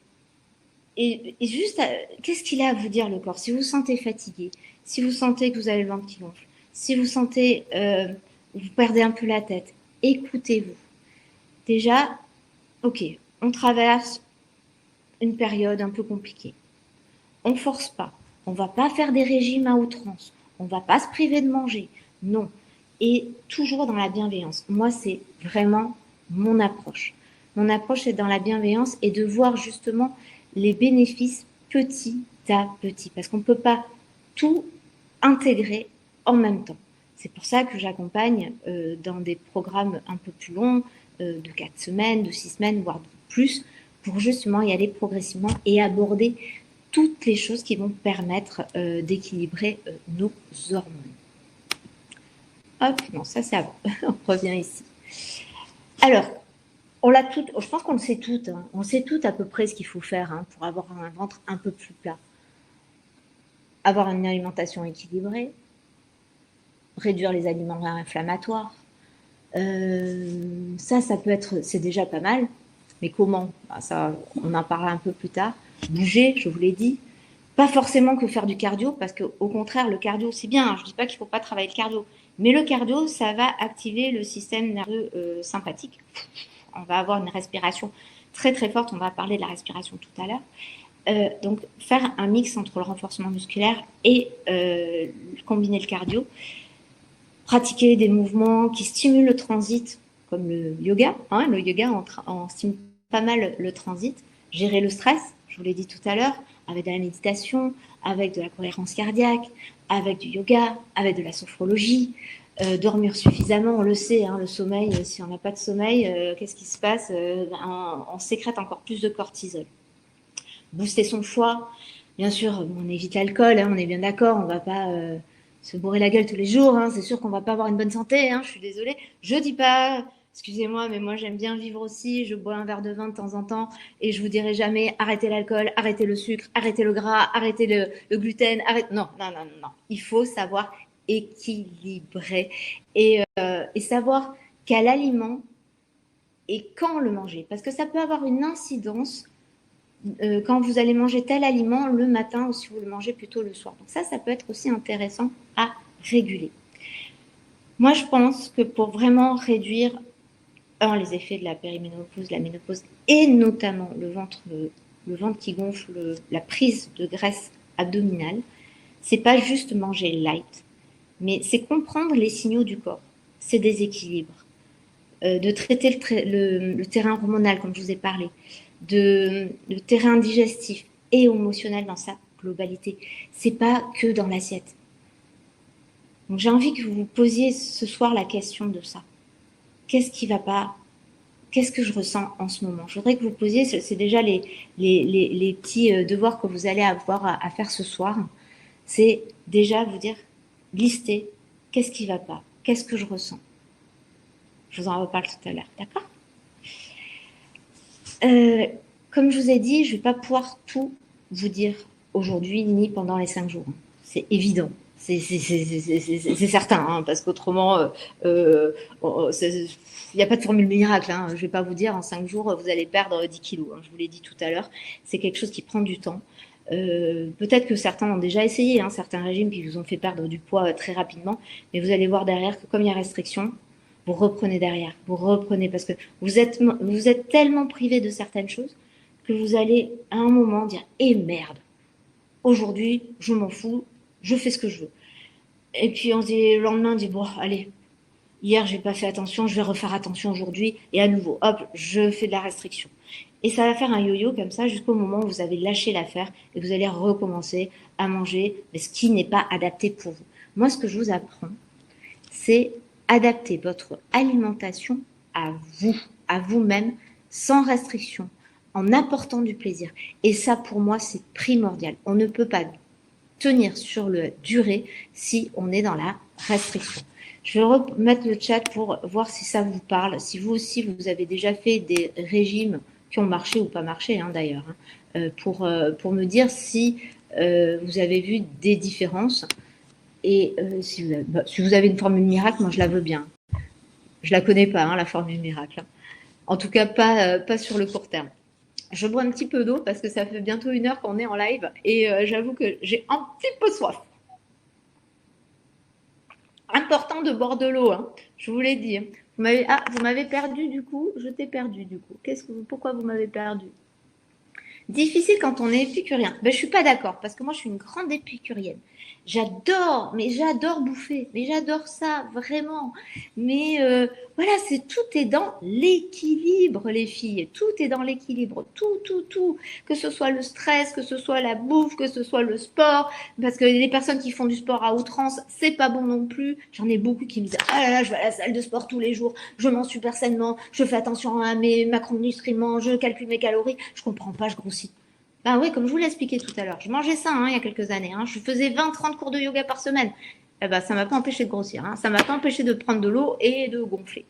juste, qu'est-ce qu'il a à vous dire, le corps? Si vous vous sentez fatigué, si vous sentez que vous avez le ventre qui gonfle, si vous sentez, vous perdez un peu la tête, écoutez-vous. Déjà, ok, on traverse une période un peu compliquée. On force pas. On va pas faire des régimes à outrance. On va pas se priver de manger. Non. Et toujours dans la bienveillance. Moi, c'est vraiment mon approche. Mon approche, c'est dans la bienveillance et de voir justement les bénéfices petit à petit. Parce qu'on ne peut pas tout intégrer en même temps. C'est pour ça que j'accompagne dans des programmes un peu plus longs, de 4 semaines, de 6 semaines, voire plus, pour justement y aller progressivement et aborder toutes les choses qui vont permettre d'équilibrer nos hormones. Hop, non, ça c'est avant. On revient ici. Alors, on l'a tout, je pense qu'on le sait toutes. Hein. On sait toutes à peu près ce qu'il faut faire hein, pour avoir un ventre un peu plus plat. Avoir une alimentation équilibrée, réduire les aliments inflammatoires. Ça peut être, c'est déjà pas mal. Mais comment? Ça, on en parlera un peu plus tard. Bouger, je vous l'ai dit. Pas forcément que faire du cardio, parce qu'au contraire, le cardio, c'est bien. Je ne dis pas qu'il ne faut pas travailler le cardio. Mais le cardio, ça va activer le système nerveux sympathique. On va avoir une respiration très très forte. On va parler de la respiration tout à l'heure. Donc, faire un mix entre le renforcement musculaire et combiner le cardio. Pratiquer des mouvements qui stimulent le transit, comme le yoga. Hein, le yoga, on stimule pas mal le transit. Gérer le stress, je vous l'ai dit tout à l'heure, avec de la méditation, avec de la cohérence cardiaque, avec du yoga, avec de la sophrologie. Dormir suffisamment, on le sait, hein, le sommeil, si on n'a pas de sommeil, qu'est-ce qui se passe? On sécrète encore plus de cortisol. Booster son foie, bien sûr, on évite l'alcool, hein, on est bien d'accord, on ne va pas se bourrer la gueule tous les jours, hein, c'est sûr qu'on ne va pas avoir une bonne santé, hein, je suis désolée. Je ne dis pas, excusez-moi, mais moi j'aime bien vivre aussi, je bois un verre de vin de temps en temps et je vous dirai jamais arrêtez l'alcool, arrêtez le sucre, arrêtez le gras, arrêtez le gluten, non, il faut savoir équilibré et savoir quel aliment et quand le manger. Parce que ça peut avoir une incidence quand vous allez manger tel aliment le matin ou si vous le mangez plutôt le soir. Donc ça peut être aussi intéressant à réguler. Moi, je pense que pour vraiment réduire les effets de la périménopause, la ménopause et notamment le ventre qui gonfle, la prise de graisse abdominale, c'est pas juste manger light, mais c'est comprendre les signaux du corps, ses déséquilibres, de traiter le terrain hormonal, comme je vous ai parlé, le terrain digestif et émotionnel dans sa globalité. C'est pas que dans l'assiette. Donc j'ai envie que vous vous posiez ce soir la question de ça. Qu'est-ce qui va pas? Qu'est-ce que je ressens en ce moment? Je voudrais que vous posiez, c'est déjà les petits devoirs que vous allez avoir à faire ce soir. C'est déjà vous dire, lister, qu'est-ce qui va pas? Qu'est-ce que je ressens? Je vous en reparle tout à l'heure, d'accord? Comme je vous ai dit, je ne vais pas pouvoir tout vous dire aujourd'hui ni pendant les 5 jours. C'est évident. C'est certain, hein, parce qu'autrement, il n'y a pas de formule miracle. Hein. Je ne vais pas vous dire en 5 jours, vous allez perdre 10 kilos. Hein, je vous l'ai dit tout à l'heure. C'est quelque chose qui prend du temps. Peut-être que certains ont déjà essayé, hein, certains régimes qui vous ont fait perdre du poids très rapidement, mais vous allez voir derrière que comme il y a restriction, vous reprenez derrière, vous reprenez parce que vous êtes tellement privé de certaines choses que vous allez à un moment dire « Eh merde, aujourd'hui, je m'en fous, je fais ce que je veux. » Et puis on se dit, le lendemain, on dit « Bon, allez, hier, j'ai pas fait attention, je vais refaire attention aujourd'hui. » Et à nouveau, hop, je fais de la restriction. Et ça va faire un yo-yo comme ça jusqu'au moment où vous avez lâché l'affaire et vous allez recommencer à manger ce qui n'est pas adapté pour vous. Moi, ce que je vous apprends, c'est adapter votre alimentation à vous, à vous-même, sans restriction, en apportant du plaisir. Et ça, pour moi, c'est primordial. On ne peut pas tenir sur la durée si on est dans la restriction. Je vais remettre le chat pour voir si ça vous parle. Si vous aussi, vous avez déjà fait des régimes qui ont marché ou pas marché, hein, d'ailleurs, hein, pour me dire si vous avez vu des différences. Et si vous avez une formule miracle, moi je la veux bien. Je la connais pas, hein, la formule miracle. Hein. En tout cas, pas sur le court terme. Je bois un petit peu d'eau parce que ça fait bientôt 1 heure qu'on est en live et j'avoue que j'ai un petit peu soif. Important de boire de l'eau, hein, je vous l'ai dit. Vous m'avez perdu du coup, je t'ai perdu du coup. Pourquoi vous m'avez perdu? Difficile quand on est épicurien. Ben, je suis pas d'accord parce que moi je suis une grande épicurienne. J'adore bouffer, mais j'adore ça vraiment. Mais voilà, tout est dans l'équilibre, les filles. Tout est dans l'équilibre. Tout. Que ce soit le stress, que ce soit la bouffe, que ce soit le sport. Parce que les personnes qui font du sport à outrance, c'est pas bon non plus. J'en ai beaucoup qui me disent ah là là, je vais à la salle de sport tous les jours, je mange super sainement, je fais attention à mes macronutriments, je calcule mes calories. Je comprends pas, je grossis. Ben oui, comme je vous l'ai expliqué tout à l'heure, je mangeais ça il y a quelques années. Hein. Je faisais 20-30 cours de yoga par semaine. Eh ben, ça ne m'a pas empêché de grossir. Hein. Ça ne m'a pas empêché de prendre de l'eau et de gonfler.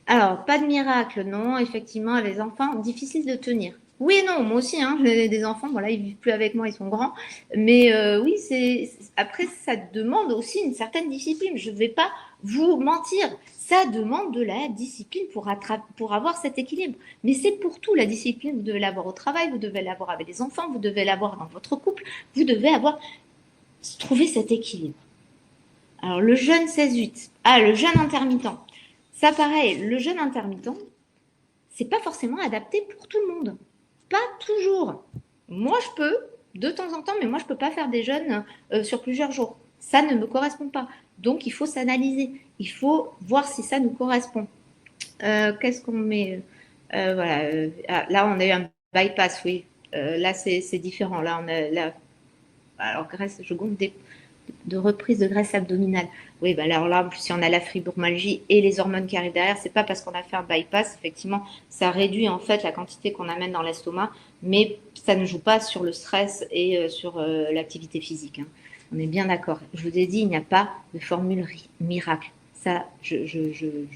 Alors, pas de miracle, non. Effectivement, les enfants, difficile de tenir. Oui et non, moi aussi, hein, j'ai des enfants, voilà, ils vivent plus avec moi, ils sont grands. Mais oui, après, ça demande aussi une certaine discipline. Je ne vais pas vous mentir. Ça demande de la discipline pour avoir cet équilibre. Mais c'est pour tout, la discipline, vous devez l'avoir au travail, vous devez l'avoir avec les enfants, vous devez l'avoir dans votre couple, vous devez trouver cet équilibre. Alors, le jeûne 16-8. Ah, le jeûne intermittent. Ça, pareil, le jeûne intermittent, c'est pas forcément adapté pour tout le monde. Pas toujours. Moi, je peux, de temps en temps, mais moi, je peux pas faire des jeûnes sur plusieurs jours. Ça ne me correspond pas. Donc, il faut s'analyser. Il faut voir si ça nous correspond. Qu'est-ce qu'on met voilà. Là, on a eu un bypass, oui. Là, c'est différent. Là, on a alors graisse, je gonfle de reprise de graisse abdominale. Oui, ben alors là, en plus, si on a la fibromyalgie et les hormones qui arrivent derrière, c'est pas parce qu'on a fait un bypass, effectivement, ça réduit en fait la quantité qu'on amène dans l'estomac, mais ça ne joue pas sur le stress et sur l'activité physique. Hein. On est bien d'accord. Je vous ai dit, il n'y a pas de formule miracle. Ça, je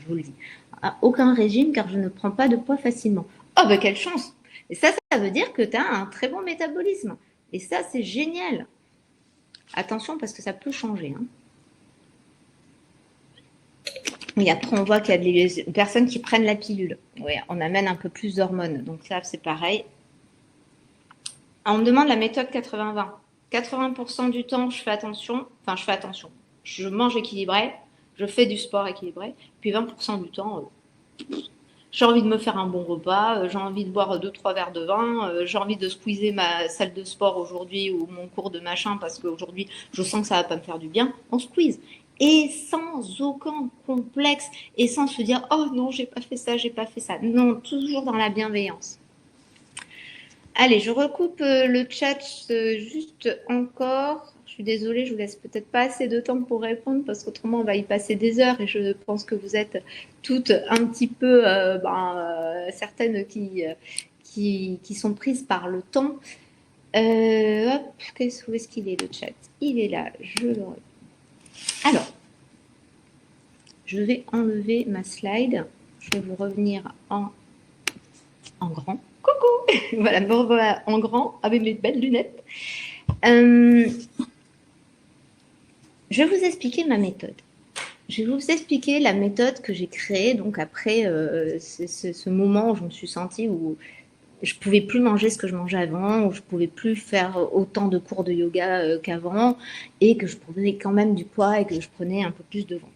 vous le dis. Aucun régime, car je ne prends pas de poids facilement. Oh, ben quelle chance! Et ça veut dire que tu as un très bon métabolisme. Et ça, c'est génial. Attention parce que ça peut changer. Hein. Oui, après, on voit qu'il y a des personnes qui prennent la pilule. Oui, on amène un peu plus d'hormones. Donc ça, c'est pareil. On me demande la méthode 80-20. 80% du temps, je fais attention. Enfin, je fais attention. Je mange équilibré. Je fais du sport équilibré. Puis 20% du temps, j'ai envie de me faire un bon repas. J'ai envie de boire 2-3 verres de vin. J'ai envie de squeezer ma salle de sport aujourd'hui ou mon cours de machin parce qu'aujourd'hui, je sens que ça va pas me faire du bien. On squeeze. Et sans aucun complexe et sans se dire oh non, j'ai pas fait ça, j'ai pas fait ça. Non, toujours dans la bienveillance. Allez, je recoupe le chat juste encore. Je suis désolée, je vous laisse peut-être pas assez de temps pour répondre parce qu'autrement on va y passer des heures et je pense que vous êtes toutes un petit peu certaines qui sont prises par le temps. Hop, où est-ce qu'il est le chat? Il est là, je le reprends. Alors, je vais enlever ma slide. Je vais vous revenir en grand. Coucou. Voilà, me revoilà en grand avec mes belles lunettes. Je vais vous expliquer ma méthode. Je vais vous expliquer la méthode que j'ai créée donc après ce moment où je me suis sentie où je pouvais plus manger ce que je mangeais avant, où je pouvais plus faire autant de cours de yoga qu'avant et que je prenais quand même du poids et que je prenais un peu plus de ventre.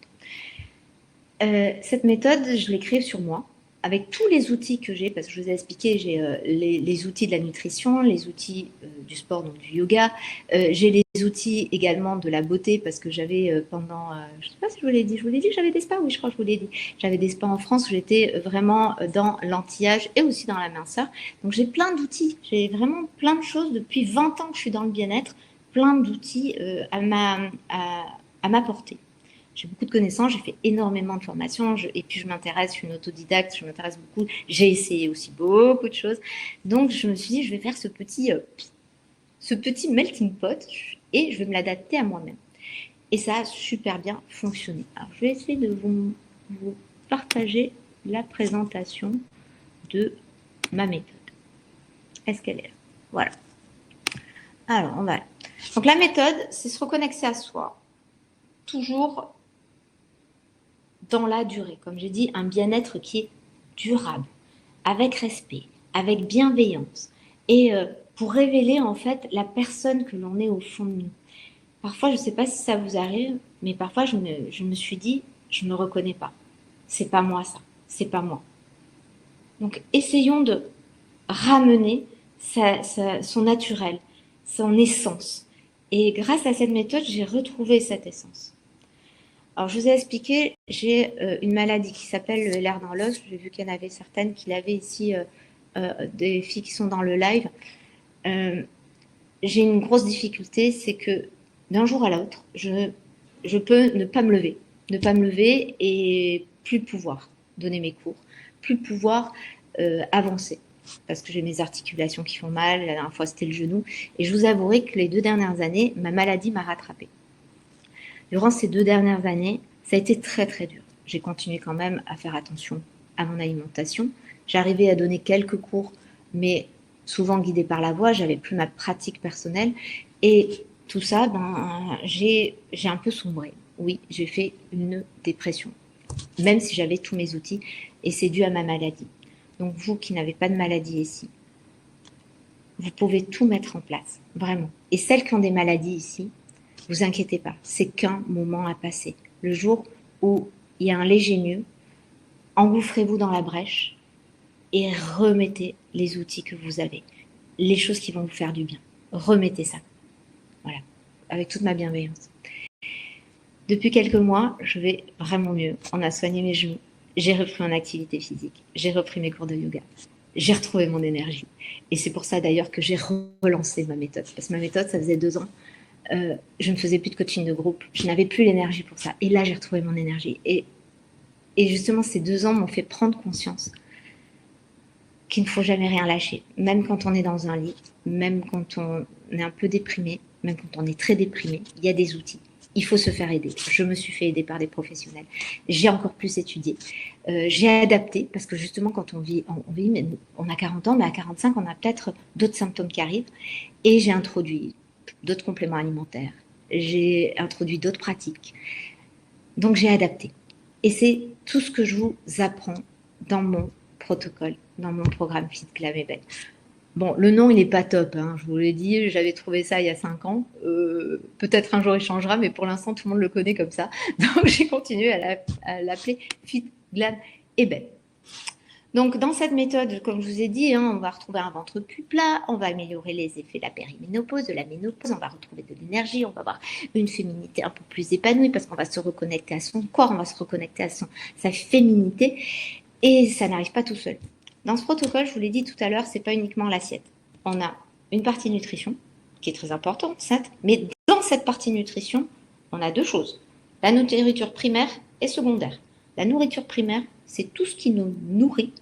Cette méthode, je l'ai créée sur moi, avec tous les outils que j'ai, parce que je vous ai expliqué, j'ai les outils de la nutrition, les outils du sport, donc du yoga. J'ai les outils également de la beauté, parce que j'avais pendant, je ne sais pas si je vous l'ai dit que j'avais des spas, oui, je crois que je vous l'ai dit. J'avais des spas en France où j'étais vraiment dans l'anti-âge et aussi dans la minceur. Donc j'ai plein d'outils, j'ai vraiment plein de choses. Depuis 20 ans que je suis dans le bien-être, plein d'outils à m'apporter. J'ai beaucoup de connaissances, j'ai fait énormément de formations et puis je m'intéresse, je suis une autodidacte, je m'intéresse beaucoup, j'ai essayé aussi beaucoup de choses. Donc je me suis dit, je vais faire ce petit melting pot et je vais me l'adapter à moi-même. Et ça a super bien fonctionné. Alors je vais essayer de vous partager la présentation de ma méthode. Est-ce qu'elle est là? Voilà. Alors on va. Donc la méthode, c'est se reconnecter à soi. Toujours dans la durée. Comme j'ai dit, un bien-être qui est durable, avec respect, avec bienveillance, et pour révéler en fait la personne que l'on est au fond de nous. Parfois, je ne sais pas si ça vous arrive, mais parfois je me suis dit, je ne me reconnais pas. C'est pas moi ça, c'est pas moi. Donc essayons de ramener son naturel, son essence. Et grâce à cette méthode, j'ai retrouvé cette essence. Alors, je vous ai expliqué, j'ai une maladie qui s'appelle le LR dans l'os. J'ai vu qu'il y en avait certaines qui l'avaient ici, des filles qui sont dans le live. J'ai une grosse difficulté, c'est que d'un jour à l'autre, je peux ne pas me lever et plus pouvoir donner mes cours, plus pouvoir avancer parce que j'ai mes articulations qui font mal. La dernière fois, c'était le genou. Et je vous avouerai que les 2 dernières années, ma maladie m'a rattrapée. Durant ces 2 dernières années, ça a été très très dur. J'ai continué quand même à faire attention à mon alimentation. J'arrivais à donner quelques cours, mais souvent guidée par la voix. J'avais plus ma pratique personnelle. Et tout ça, j'ai un peu sombré. Oui, j'ai fait une dépression, même si j'avais tous mes outils. Et c'est dû à ma maladie. Donc vous qui n'avez pas de maladie ici, vous pouvez tout mettre en place, vraiment. Et celles qui ont des maladies ici, vous inquiétez pas, c'est qu'un moment à passer. Le jour où il y a un léger mieux, engouffrez-vous dans la brèche et remettez les outils que vous avez, les choses qui vont vous faire du bien. Remettez ça. Voilà, avec toute ma bienveillance. Depuis quelques mois, je vais vraiment mieux. On a soigné mes genoux. J'ai repris en activité physique. J'ai repris mes cours de yoga. J'ai retrouvé mon énergie. Et c'est pour ça d'ailleurs que j'ai relancé ma méthode. Parce que ma méthode, ça faisait 2 ans. Je ne faisais plus de coaching de groupe, je n'avais plus l'énergie pour ça. Et là, j'ai retrouvé mon énergie. Et justement, ces 2 ans m'ont fait prendre conscience qu'il ne faut jamais rien lâcher. Même quand on est dans un lit, même quand on est un peu déprimé, même quand on est très déprimé, il y a des outils. Il faut se faire aider. Je me suis fait aider par des professionnels. J'ai encore plus étudié. J'ai adapté, parce que justement, quand on vit, mais on a 40 ans, mais à 45, on a peut-être d'autres symptômes qui arrivent. Et j'ai introduit d'autres compléments alimentaires. J'ai introduit d'autres pratiques. Donc, j'ai adapté. Et c'est tout ce que je vous apprends dans mon protocole, dans mon programme Fit Glam et Belle. Bon, le nom, il n'est pas top, hein, je vous l'ai dit, j'avais trouvé ça il y a 5 ans. Peut-être un jour il changera, mais pour l'instant, tout le monde le connaît comme ça. Donc, j'ai continué à l'appeler Fit Glam et Belle. Donc, dans cette méthode, comme je vous ai dit, hein, on va retrouver un ventre plus plat, on va améliorer les effets de la périménopause, de la ménopause, on va retrouver de l'énergie, on va avoir une féminité un peu plus épanouie parce qu'on va se reconnecter à son corps, on va se reconnecter à sa féminité et ça n'arrive pas tout seul. Dans ce protocole, je vous l'ai dit tout à l'heure, c'est pas uniquement l'assiette. On a une partie nutrition qui est très importante, certes, mais dans cette partie nutrition, on a deux choses. La nourriture primaire et secondaire. La nourriture primaire, c'est tout ce qui nous nourrit,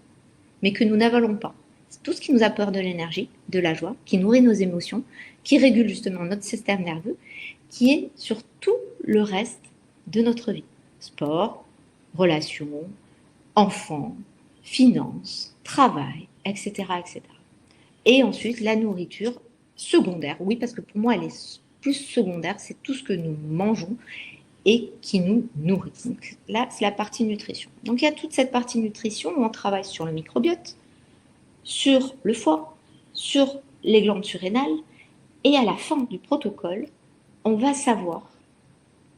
mais que nous n'avalons pas. C'est tout ce qui nous apporte de l'énergie, de la joie, qui nourrit nos émotions, qui régule justement notre système nerveux, qui est sur tout le reste de notre vie. Sport, relations, enfants, finances, travail, etc., etc. Et ensuite, la nourriture secondaire. Oui, parce que pour moi, elle est plus secondaire. C'est tout ce que nous mangeons et qui nous nourrit. Donc là, c'est la partie nutrition. Donc il y a toute cette partie nutrition où on travaille sur le microbiote, sur le foie, sur les glandes surrénales. Et à la fin du protocole, on va savoir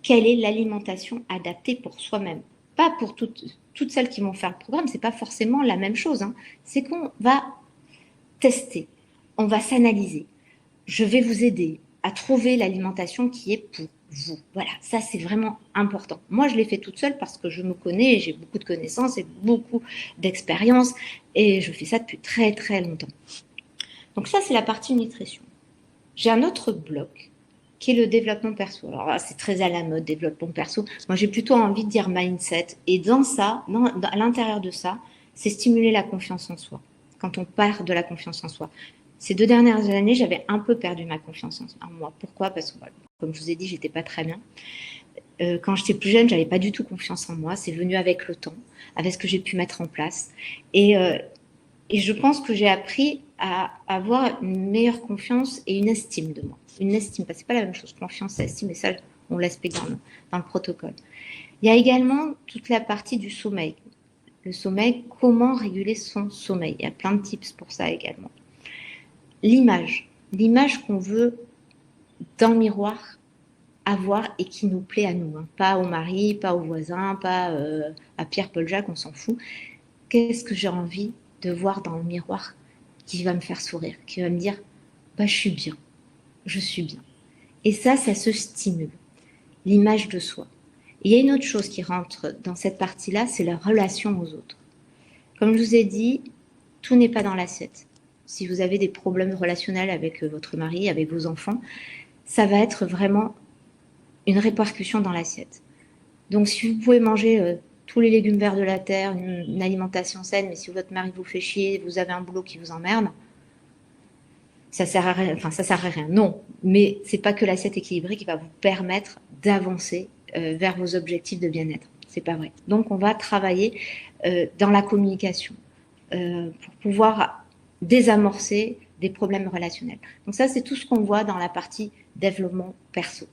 quelle est l'alimentation adaptée pour soi-même. Pas pour toutes celles qui vont faire le programme, c'est pas forcément la même chose. Hein. C'est qu'on va tester, on va s'analyser. Je vais vous aider à trouver l'alimentation qui est pour vous. Voilà, ça c'est vraiment important. Moi, je l'ai fait toute seule parce que je me connais, j'ai beaucoup de connaissances et beaucoup d'expérience et je fais ça depuis très très longtemps. Donc ça, c'est la partie nutrition. J'ai un autre bloc qui est le développement perso. Alors là, c'est très à la mode, développement perso. Moi, j'ai plutôt envie de dire mindset. Et dans ça, à l'intérieur de ça, c'est stimuler la confiance en soi. Quand on part de la confiance en soi. Ces 2 dernières années, j'avais un peu perdu ma confiance en moi. Pourquoi? Parce que, comme je vous ai dit, j'étais pas très bien. Quand j'étais plus jeune, j'avais pas du tout confiance en moi. C'est venu avec le temps, avec ce que j'ai pu mettre en place. Et je pense que j'ai appris à avoir une meilleure confiance et une estime de moi. Une estime, parce que c'est pas la même chose, confiance et estime, et ça, on l'explique dans le protocole. Il y a également toute la partie du sommeil. Le sommeil, comment réguler son sommeil. Il y a plein de tips pour ça également. L'image qu'on veut dans le miroir avoir et qui nous plaît à nous, hein. Pas au mari, pas au voisin, pas à Pierre-Paul Jacques, on s'en fout. Qu'est-ce que j'ai envie de voir dans le miroir qui va me faire sourire, qui va me dire je suis bien, je suis bien. Et ça se stimule, l'image de soi. Et il y a une autre chose qui rentre dans cette partie-là, c'est la relation aux autres. Comme je vous ai dit, tout n'est pas dans l'assiette. Si vous avez des problèmes relationnels avec votre mari, avec vos enfants, ça va être vraiment une répercussion dans l'assiette. Donc si vous pouvez manger tous les légumes verts de la terre, une alimentation saine, mais si votre mari vous fait chier, vous avez un boulot qui vous emmerde, ça sert à rien. Enfin, ça sert à rien. Non, mais c'est pas que l'assiette équilibrée qui va vous permettre d'avancer vers vos objectifs de bien-être. C'est pas vrai. Donc, on va travailler dans la communication pour pouvoir désamorcer des problèmes relationnels. Donc ça, c'est tout ce qu'on voit dans la partie développement perso.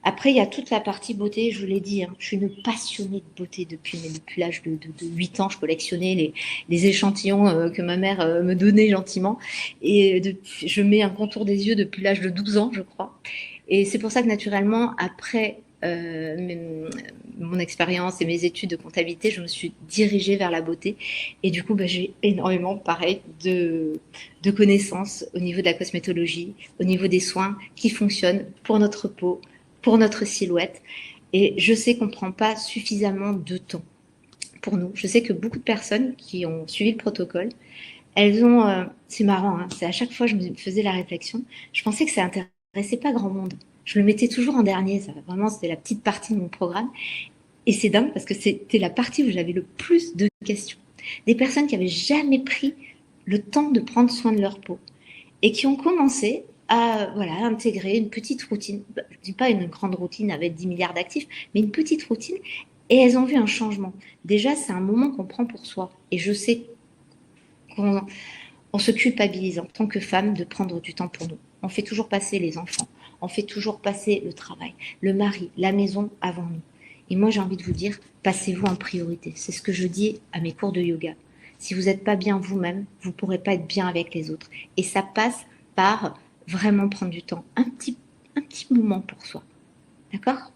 Après, il y a toute la partie beauté, je vous l'ai dit, hein, je suis une passionnée de beauté depuis l'âge de 8 ans. Je collectionnais les échantillons que ma mère me donnait gentiment. Et je mets un contour des yeux depuis l'âge de 12 ans, je crois. Et c'est pour ça que naturellement, après mon expérience et mes études de comptabilité, je me suis dirigée vers la beauté. Et du coup, j'ai énormément, pareil, de connaissances au niveau de la cosmétologie, au niveau des soins qui fonctionnent pour notre peau, pour notre silhouette. Et je sais qu'on ne prend pas suffisamment de temps pour nous. Je sais que beaucoup de personnes qui ont suivi le protocole, elles ont... c'est marrant, hein, c'est à chaque fois je me faisais la réflexion, je pensais que ça intéressait pas grand monde. Je le mettais toujours en dernier, ça, vraiment c'était la petite partie de mon programme. Et c'est dingue parce que c'était la partie où j'avais le plus de questions. Des personnes qui n'avaient jamais pris le temps de prendre soin de leur peau et qui ont commencé à intégrer une petite routine. Je ne dis pas une grande routine avec 10 milliards d'actifs, mais une petite routine. Et elles ont vu un changement. Déjà, c'est un moment qu'on prend pour soi. Et je sais qu'on se culpabilise en tant que femme de prendre du temps pour nous. On fait toujours passer les enfants. On fait toujours passer le travail, le mari, la maison avant nous. Et moi, j'ai envie de vous dire, passez-vous en priorité. C'est ce que je dis à mes cours de yoga. Si vous n'êtes pas bien vous-même, vous ne pourrez pas être bien avec les autres. Et ça passe par vraiment prendre du temps, un petit moment pour soi. D'accord?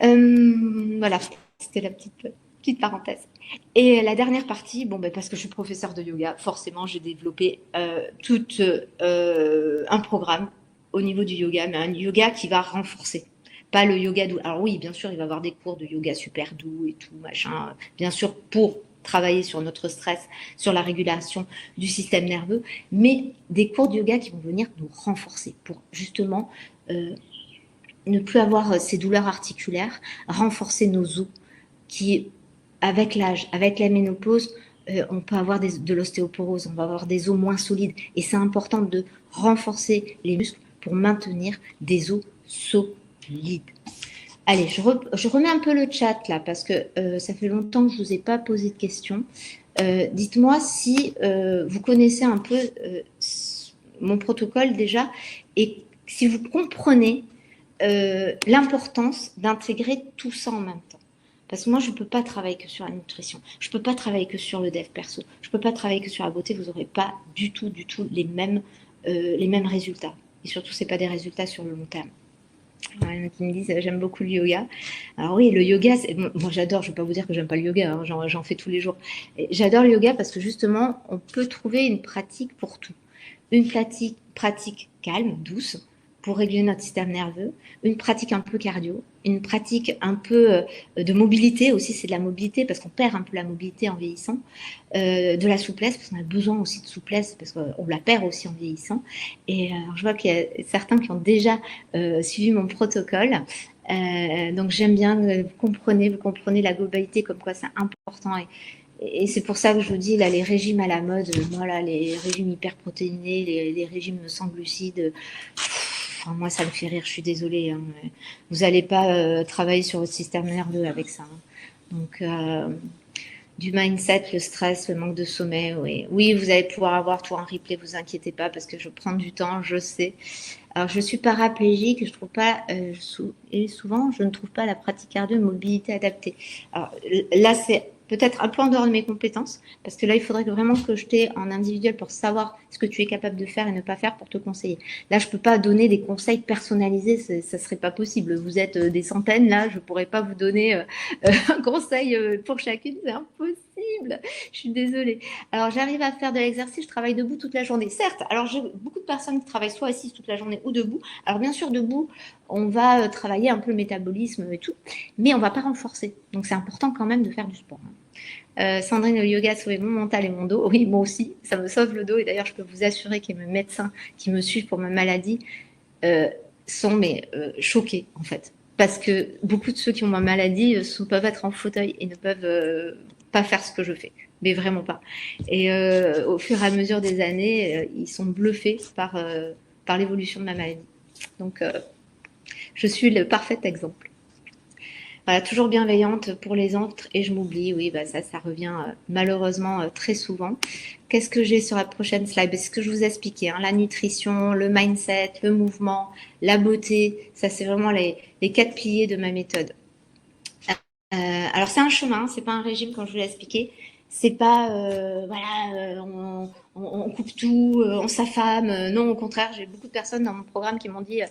Voilà, c'était la petite parenthèse. Et la dernière partie, bon, ben, parce que je suis professeure de yoga, forcément, j'ai développé tout un programme au niveau du yoga, mais un yoga qui va renforcer. Pas le yoga doux. Alors oui, bien sûr, il va y avoir des cours de yoga super doux et tout, machin. Bien sûr, pour travailler sur notre stress, sur la régulation du système nerveux, mais des cours de yoga qui vont venir nous renforcer pour justement ne plus avoir ces douleurs articulaires, renforcer nos os qui, avec l'âge, avec la ménopause, on peut avoir de l'ostéoporose, on va avoir des os moins solides. Et c'est important de renforcer les muscles pour maintenir des os solides. Allez, je remets un peu le chat là, parce que ça fait longtemps que je ne vous ai pas posé de questions. Dites-moi si vous connaissez un peu mon protocole déjà, et si vous comprenez l'importance d'intégrer tout ça en même temps. Parce que moi, je ne peux pas travailler que sur la nutrition. Je ne peux pas travailler que sur le dev perso. Je ne peux pas travailler que sur la beauté. Vous n'aurez pas du tout les mêmes résultats. Et surtout, ce n'est pas des résultats sur le long terme. Ouais, qui me disent j'aime beaucoup le yoga. Alors oui, le yoga, moi j'adore, je ne vais pas vous dire que j'aime pas le yoga, hein, j'en fais tous les jours. J'adore le yoga parce que justement, on peut trouver une pratique pour tout. Une pratique calme, douce, pour réguler notre système nerveux, une pratique un peu cardio, une pratique un peu de mobilité aussi, c'est de la mobilité parce qu'on perd un peu la mobilité en vieillissant, de la souplesse parce qu'on a besoin aussi de souplesse parce qu'on la perd aussi en vieillissant. Et je vois qu'il y a certains qui ont déjà suivi mon protocole. Donc j'aime bien, vous comprenez la globalité, comme quoi c'est important. Et c'est pour ça que je vous dis, là, les régimes à la mode, moi, là, les régimes hyperprotéinés, les régimes sans glucides, enfin, moi, ça me fait rire, je suis désolée. Hein. Vous n'allez pas travailler sur votre système nerveux avec ça. Hein. Donc, du mindset, le stress, le manque de sommeil, oui. Oui, vous allez pouvoir avoir tout en replay, vous inquiétez pas, parce que je prends du temps, je sais. Alors, je suis paraplégique, je trouve pas, et souvent, je ne trouve pas la pratique cardio de mobilité adaptée. Alors, là, c'est peut-être un peu en dehors de mes compétences, parce que là, il faudrait vraiment que je t'ai en individuel pour savoir ce que tu es capable de faire et ne pas faire pour te conseiller. Là, je peux pas donner des conseils personnalisés, ça serait pas possible. Vous êtes des centaines, là, je pourrais pas vous donner un conseil pour chacune, c'est impossible. Je suis désolée. Alors, j'arrive à faire de l'exercice, je travaille debout toute la journée. Certes, alors j'ai beaucoup de personnes qui travaillent soit assises toute la journée ou debout. Alors, bien sûr, debout, on va travailler un peu le métabolisme et tout, mais on va pas renforcer. Donc, c'est important quand même de faire du sport. Sandrine, le yoga a sauvé mon mental et mon dos. Oui, moi aussi, ça me sauve le dos. Et d'ailleurs, je peux vous assurer que mes médecins qui me suivent pour ma maladie sont choqués, en fait. Parce que beaucoup de ceux qui ont ma maladie peuvent être en fauteuil et ne peuvent pas faire ce que je fais. Mais vraiment pas. Et au fur et à mesure des années, ils sont bluffés par l'évolution de ma maladie. Donc, je suis le parfait exemple. Voilà, toujours bienveillante pour les autres et je m'oublie. Oui, bah ça revient malheureusement très souvent. Qu'est-ce que j'ai sur la prochaine slide? C'est ce que je vous ai expliqué, hein, la nutrition, le mindset, le mouvement, la beauté. Ça, c'est vraiment les 4 piliers de ma méthode. Alors, c'est un chemin, c'est pas un régime, comme je vous l'ai expliqué. C'est pas, on coupe tout, on s'affame. Non, au contraire, j'ai beaucoup de personnes dans mon programme qui m'ont dit,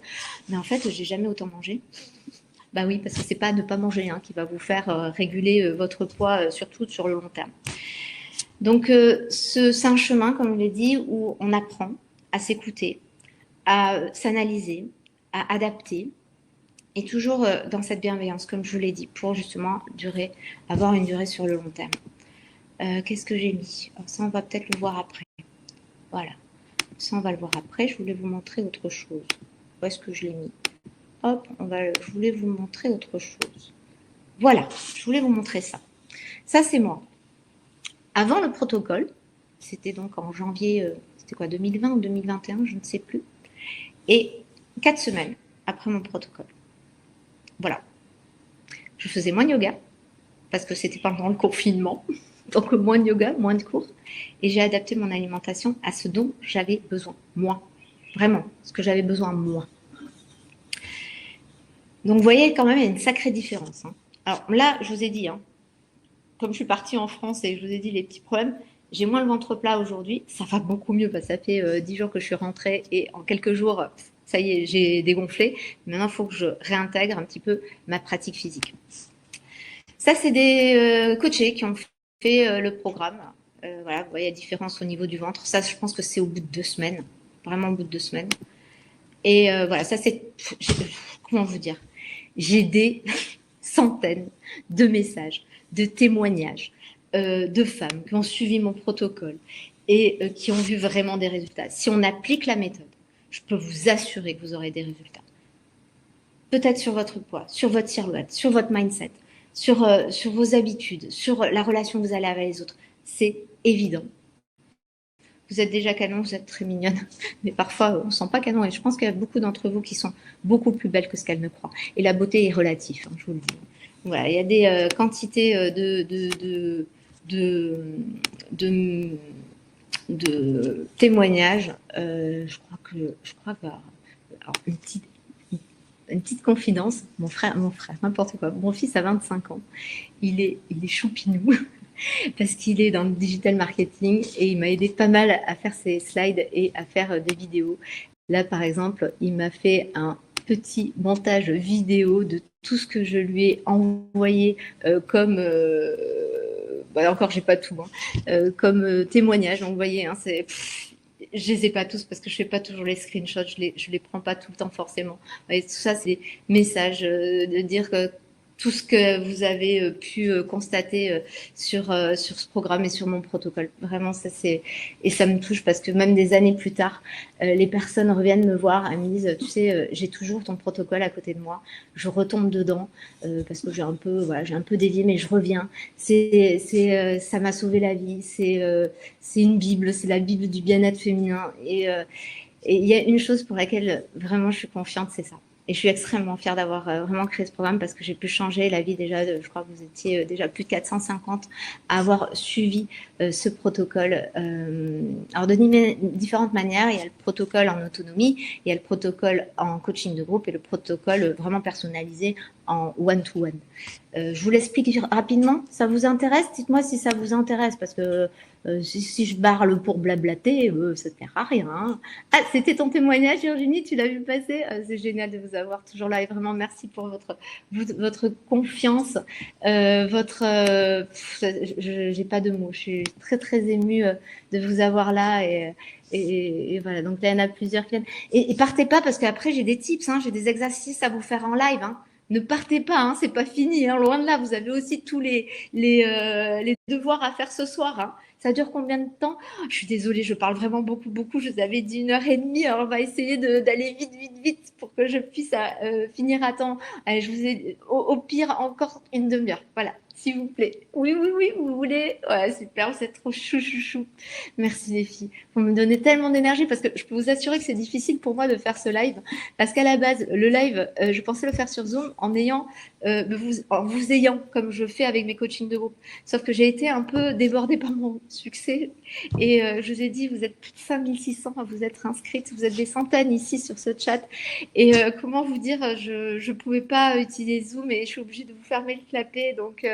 mais en fait, j'ai jamais autant mangé. Bah oui, parce que c'est pas ne pas manger hein, qui va vous faire réguler votre poids, surtout sur le long terme. Donc, c'est un chemin, comme je l'ai dit, où on apprend à s'écouter, à s'analyser, à adapter, et toujours dans cette bienveillance, comme je vous l'ai dit, pour justement avoir une durée sur le long terme. Qu'est-ce que j'ai mis? Alors ça, on va peut-être le voir après. Voilà. Ça, on va le voir après. Je voulais vous montrer autre chose. Où est-ce que je l'ai mis? Hop, je voulais vous montrer autre chose. Voilà, je voulais vous montrer ça. Ça, c'est moi. Avant le protocole, c'était donc en janvier, c'était quoi, 2020 ou 2021, je ne sais plus. Et 4 semaines après mon protocole. Voilà. Je faisais moins de yoga, parce que c'était pendant le confinement. Donc moins de yoga, moins de cours. Et j'ai adapté mon alimentation à ce dont j'avais besoin, moi. Vraiment, ce que j'avais besoin, moi. Donc, vous voyez, quand même, il y a une sacrée différence, hein. Alors là, je vous ai dit, hein, comme je suis partie en France et je vous ai dit les petits problèmes, j'ai moins le ventre plat aujourd'hui. Ça va beaucoup mieux parce que ça fait 10 jours que je suis rentrée et en quelques jours, ça y est, j'ai dégonflé. Maintenant, il faut que je réintègre un petit peu ma pratique physique. Ça, c'est des coachés qui ont fait le programme. Voilà, vous voyez la différence au niveau du ventre. Ça, je pense que c'est au bout de 2 semaines. Vraiment au bout de 2 semaines. Et voilà, ça, c'est... Comment vous dire? J'ai des centaines de messages, de témoignages de femmes qui ont suivi mon protocole et qui ont vu vraiment des résultats. Si on applique la méthode, je peux vous assurer que vous aurez des résultats. Peut-être sur votre poids, sur votre silhouette, sur votre mindset, sur vos habitudes, sur la relation que vous allez avec les autres. C'est évident. Vous êtes déjà canon, vous êtes très mignonne, mais parfois on ne sent pas canon. Et je pense qu'il y a beaucoup d'entre vous qui sont beaucoup plus belles que ce qu'elles ne croient. Et la beauté est relative, hein, je vous le dis. Voilà, il y a des quantités de témoignages. Je crois que alors, une petite confidence. Mon frère, n'importe quoi. Mon fils a 25 ans. Il est choupinou parce qu'il est dans le digital marketing et il m'a aidé pas mal à faire ses slides et à faire des vidéos. Là, par exemple, il m'a fait un petit montage vidéo de tout ce que je lui ai envoyé comme encore j'ai pas tout comme témoignage. Donc, vous voyez, hein, je les ai pas tous parce que je fais pas toujours les screenshots, je les prends pas tout le temps forcément. Et tout ça, c'est des messages de dire que tout ce que vous avez pu constater sur ce programme et sur mon protocole. Vraiment, et ça me touche parce que même des années plus tard, les personnes reviennent me voir et me disent, tu sais, j'ai toujours ton protocole à côté de moi, je retombe dedans parce que j'ai un peu dévié, mais je reviens. Ça m'a sauvé la vie. C'est une Bible, c'est la Bible du bien-être féminin. Et il y a une chose pour laquelle vraiment je suis confiante, c'est ça. Et je suis extrêmement fière d'avoir vraiment créé ce programme parce que j'ai pu changer la vie déjà. Je crois que vous étiez déjà plus de 450 à avoir suivi ce protocole. Alors de différentes manières, il y a le protocole en autonomie, il y a le protocole en coaching de groupe et le protocole vraiment personnalisé en one-to-one. Je vous l'explique rapidement. Ça vous intéresse? Dites-moi si ça vous intéresse parce que si je parle pour blablater, ça ne sert à rien. Hein. Ah, c'était ton témoignage, Virginie, tu l'as vu passer? C'est génial de vous avoir toujours là et vraiment merci pour votre confiance, j'ai pas de mots, je suis très très émue de vous avoir là et voilà, donc là il y en a plusieurs qui viennent. Et partez pas parce qu'après j'ai des tips, hein, j'ai des exercices à vous faire en live. Hein. Ne partez pas, hein, c'est pas fini, hein, loin de là. Vous avez aussi tous les devoirs à faire ce soir. Hein. Ça dure combien de temps? Je suis désolée, je parle vraiment beaucoup, beaucoup. Je vous avais dit 1 heure et demie. Alors on va essayer d'aller vite, vite, vite pour que je puisse finir à temps. Allez, je vous ai, au pire, encore une demi-heure. Voilà, s'il vous plaît. Oui, oui, oui, vous voulez? Ouais, super, vous êtes trop chou, chou, chou. Merci les filles. Vous me donnez tellement d'énergie parce que je peux vous assurer que c'est difficile pour moi de faire ce live. Parce qu'à la base, le live, je pensais le faire sur Zoom en vous ayant, comme je fais avec mes coachings de groupe. Sauf que j'ai été un peu débordée par mon succès. Et je vous ai dit, vous êtes plus de 5600 à vous être inscrites. Vous êtes des centaines ici sur ce chat. Et comment vous dire, je ne pouvais pas utiliser Zoom et je suis obligée de vous fermer le clapet. Donc,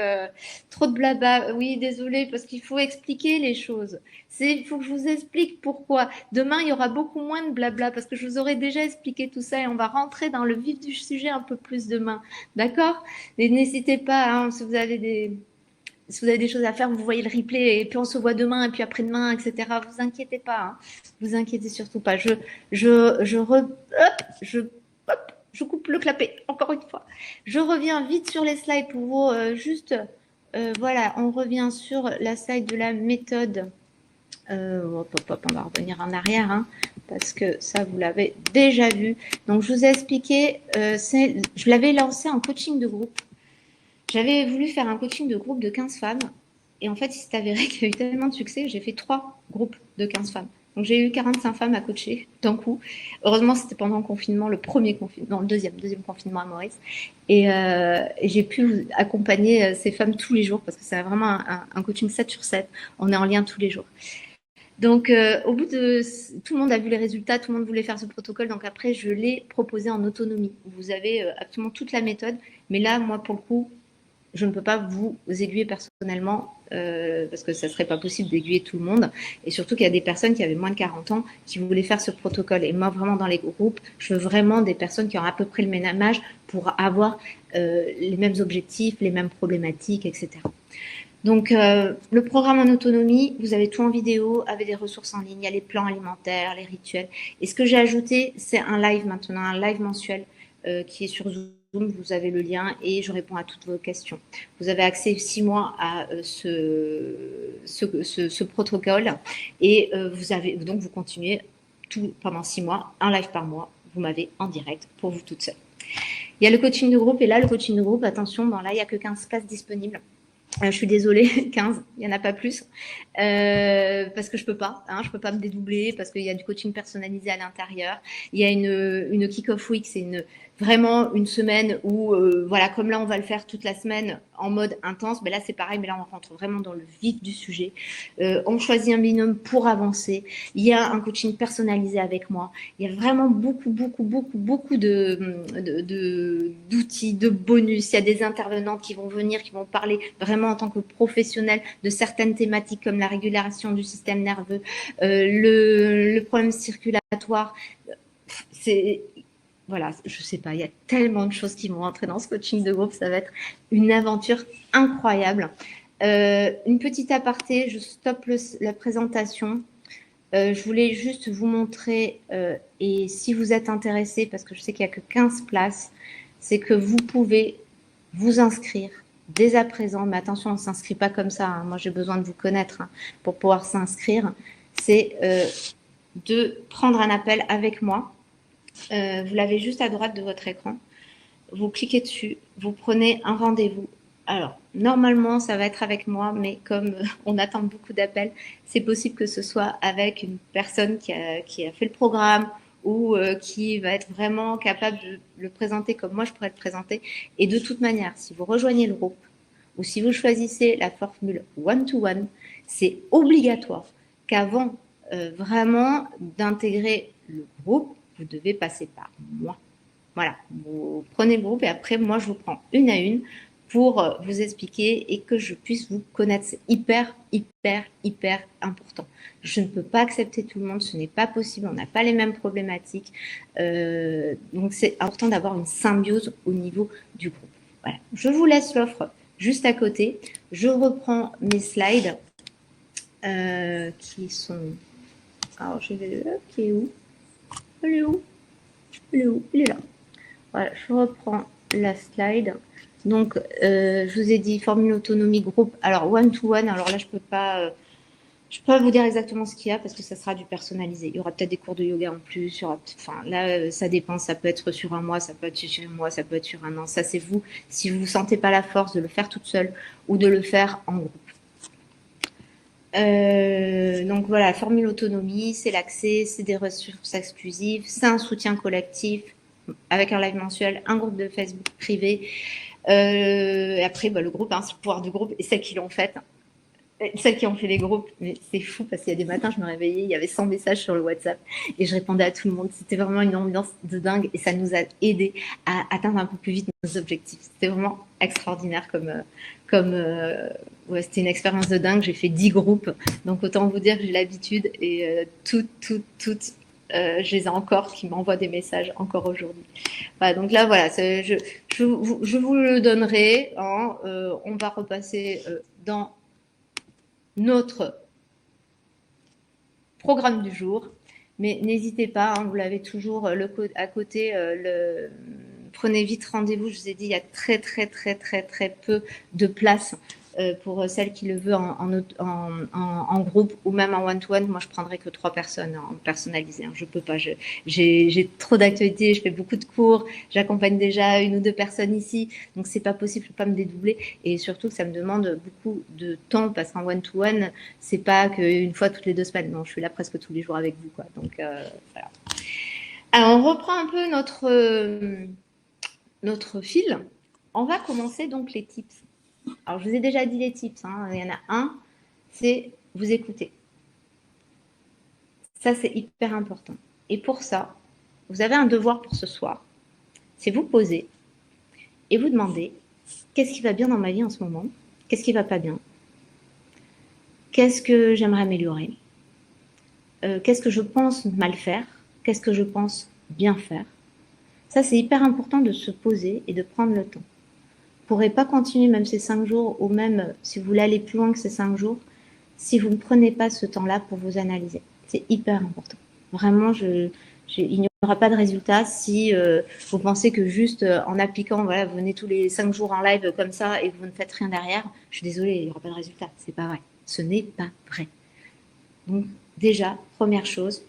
trop de blabla. Oui, désolée, parce qu'il faut expliquer les choses. Il faut que je vous explique pourquoi. Demain, il y aura beaucoup moins de blabla parce que je vous aurai déjà expliqué tout ça et on va rentrer dans le vif du sujet un peu plus demain. D'accord? Et n'hésitez pas, hein, si vous avez des choses à faire, vous voyez le replay et puis on se voit demain et puis après-demain, etc. Vous inquiétez pas, hein. Vous inquiétez surtout pas. Je coupe le clapet encore une fois. Je reviens vite sur les slides pour vous voilà, on revient sur la slide de la méthode. On va revenir en arrière hein, parce que ça vous l'avez déjà vu. Donc je vous ai expliqué, je l'avais lancé en coaching de groupe. J'avais voulu faire un coaching de groupe de 15 femmes et en fait il s'est avéré qu'il y a eu tellement de succès, j'ai fait 3 groupes de 15 femmes. Donc j'ai eu 45 femmes à coacher d'un coup. Heureusement c'était pendant le confinement, le deuxième confinement à Maurice. Et j'ai pu accompagner ces femmes tous les jours parce que c'est vraiment un coaching 7/7. On est en lien tous les jours. Donc, au bout de... Tout le monde a vu les résultats, tout le monde voulait faire ce protocole. Donc après, je l'ai proposé en autonomie. Vous avez absolument toute la méthode. Mais là, moi, pour le coup, je ne peux pas vous aiguiller personnellement parce que ça ne serait pas possible d'aiguiller tout le monde. Et surtout qu'il y a des personnes qui avaient moins de 40 ans qui voulaient faire ce protocole. Et moi, vraiment, dans les groupes, je veux vraiment des personnes qui ont à peu près le même âge pour avoir les mêmes objectifs, les mêmes problématiques, etc. Donc, le programme en autonomie, vous avez tout en vidéo, avec des ressources en ligne, il y a les plans alimentaires, les rituels. Et ce que j'ai ajouté, c'est un live maintenant, un live mensuel qui est sur Zoom. Vous avez le lien et je réponds à toutes vos questions. Vous avez accès 6 mois à ce protocole et vous continuez tout pendant 6 mois, un live par mois. Vous m'avez en direct pour vous toute seule. Il y a le coaching de groupe et là, le coaching de groupe, attention, là, il n'y a que 15 places disponibles. Je suis désolée, 15, il n'y en a pas plus, parce que je peux pas, je peux pas me dédoubler, parce qu'il y a du coaching personnalisé à l'intérieur. Il y a une kick-off week, c'est vraiment une semaine où, voilà, comme là on va le faire toute la semaine en mode intense, là c'est pareil, mais là on rentre vraiment dans le vif du sujet. On choisit un binôme pour avancer. Il y a un coaching personnalisé avec moi. Il y a vraiment beaucoup d'outils, de bonus. Il y a des intervenantes qui vont venir, qui vont parler vraiment en tant que professionnels de certaines thématiques comme la régulation du système nerveux, le problème circulatoire. Voilà, je sais pas, il y a tellement de choses qui vont entrer dans ce coaching de groupe, ça va être une aventure incroyable. Une petite aparté, je stoppe la présentation. Je voulais juste vous montrer, et si vous êtes intéressé, parce que je sais qu'il n'y a que 15 places, c'est que vous pouvez vous inscrire dès à présent, mais attention, on ne s'inscrit pas comme ça, moi j'ai besoin de vous connaître pour pouvoir s'inscrire, c'est de prendre un appel avec moi. Vous l'avez juste à droite de votre écran, vous cliquez dessus, vous prenez un rendez-vous. Alors, normalement, ça va être avec moi, mais comme on attend beaucoup d'appels, c'est possible que ce soit avec une personne qui a fait le programme ou qui va être vraiment capable de le présenter comme moi je pourrais le présenter. Et de toute manière, si vous rejoignez le groupe ou si vous choisissez la formule one-to-one, c'est obligatoire qu'avant vraiment d'intégrer le groupe, vous devez passer par moi. Voilà, vous prenez le groupe et après, moi, je vous prends une à une pour vous expliquer et que je puisse vous connaître. C'est hyper important. Je ne peux pas accepter tout le monde, ce n'est pas possible, on n'a pas les mêmes problématiques. Donc, c'est important d'avoir une symbiose au niveau du groupe. Voilà, je vous laisse l'offre juste à côté. Je reprends mes slides qui sont... Alors, je vais... Qui est où? Il est où? Il est où? Il est là. Voilà, je reprends la slide. Donc, je vous ai dit formule autonomie groupe. Alors, one-to-one, alors là, je peux pas vous dire exactement ce qu'il y a parce que ça sera du personnalisé. Il y aura peut-être des cours de yoga en plus. Là, ça dépend. Ça peut être sur un mois, ça peut être sur un mois, ça peut être sur un an. Ça, c'est vous. Si vous ne sentez pas la force de le faire toute seule ou de le faire en groupe. Donc voilà, formule autonomie, c'est l'accès, c'est des ressources exclusives, c'est un soutien collectif avec un live mensuel, un groupe de Facebook privé. Après, le groupe, c'est le pouvoir du groupe et celles qui l'ont fait. Celles qui ont fait les groupes, mais c'est fou parce qu'il y a des matins, je me réveillais, il y avait 100 messages sur le WhatsApp et je répondais à tout le monde. C'était vraiment une ambiance de dingue et ça nous a aidé à atteindre un peu plus vite nos objectifs. C'était vraiment extraordinaire c'était une expérience de dingue. J'ai fait 10 groupes, donc autant vous dire que j'ai l'habitude et toutes, je les ai encore qui m'envoient des messages encore aujourd'hui. Voilà, donc là, voilà, je vous le donnerai. On va repasser dans notre programme du jour. Mais n'hésitez pas, vous l'avez toujours à côté. Prenez vite rendez-vous. Je vous ai dit, il y a très peu de place pour celles qui le veulent en groupe ou même en one-to-one. Moi, je prendrai que 3 personnes en personnalisé. Je peux pas. J'ai trop d'actualités. Je fais beaucoup de cours. J'accompagne déjà 1 ou 2 personnes ici. Donc, c'est pas possible. Je peux pas me dédoubler. Et surtout que ça me demande beaucoup de temps parce qu'en one-to-one, c'est pas qu'une fois toutes les 2 semaines. Non, je suis là presque tous les jours avec vous, quoi. Donc, voilà. Alors, on reprend un peu notre fil. On va commencer donc les tips. Alors, je vous ai déjà dit les tips. Il y en a un, c'est vous écouter. Ça, c'est hyper important. Et pour ça, vous avez un devoir pour ce soir. C'est vous poser et vous demander qu'est-ce qui va bien dans ma vie en ce moment? Qu'est-ce qui va pas bien? Qu'est-ce que j'aimerais améliorer? Qu'est-ce que je pense mal faire? Qu'est-ce que je pense bien faire? Ça, c'est hyper important de se poser et de prendre le temps. Vous ne pourrez pas continuer même ces 5 jours, ou même si vous voulez aller plus loin que ces 5 jours, si vous ne prenez pas ce temps-là pour vous analyser. C'est hyper important. Vraiment, il n'y aura pas de résultat si vous pensez que juste en appliquant, voilà, vous venez tous les 5 jours en live comme ça et que vous ne faites rien derrière. Je suis désolée, il n'y aura pas de résultat. C'est pas vrai. Ce n'est pas vrai. Donc, déjà, première chose,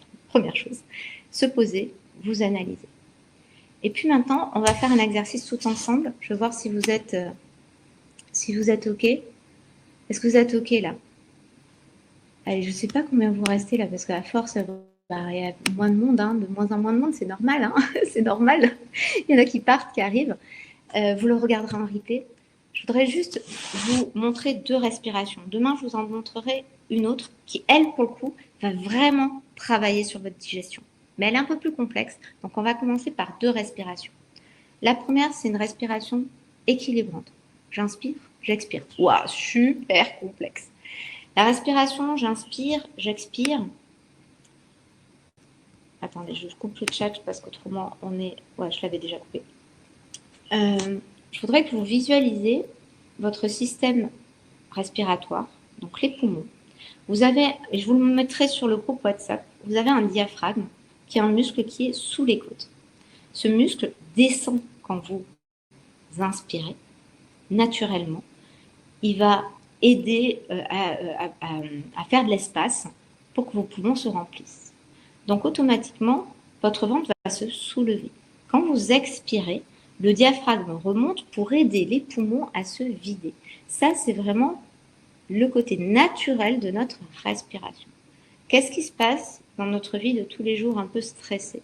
se poser, vous analyser. Et puis maintenant, on va faire un exercice tout ensemble. Je vais voir si vous êtes OK. Est-ce que vous êtes OK là? Allez, je ne sais pas combien vous restez là, parce qu'à force, il y a moins de monde, hein, de moins en moins de monde, c'est normal, hein, c'est normal. Il y en a qui partent, qui arrivent. Vous le regarderez en replay. Je voudrais juste vous montrer 2 respirations. Demain, je vous en montrerai une autre qui, elle, pour le coup, va vraiment travailler sur votre digestion. Mais elle est un peu plus complexe, donc on va commencer par 2 respirations. La première, c'est une respiration équilibrante. J'inspire, j'expire. Waouh, super complexe. La respiration, j'inspire, j'expire. Attendez, je coupe le chat parce qu'autrement, Ouais, je l'avais déjà coupé. Je voudrais que vous visualisez votre système respiratoire, donc les poumons. Vous avez, et je vous le mettrai sur le groupe WhatsApp, vous avez un diaphragme qui est un muscle qui est sous les côtes. Ce muscle descend quand vous inspirez, naturellement. Il va aider à faire de l'espace pour que vos poumons se remplissent. Donc automatiquement, votre ventre va se soulever. Quand vous expirez, le diaphragme remonte pour aider les poumons à se vider. Ça, c'est vraiment le côté naturel de notre respiration. Qu'est-ce qui se passe dans notre vie de tous les jours un peu stressée?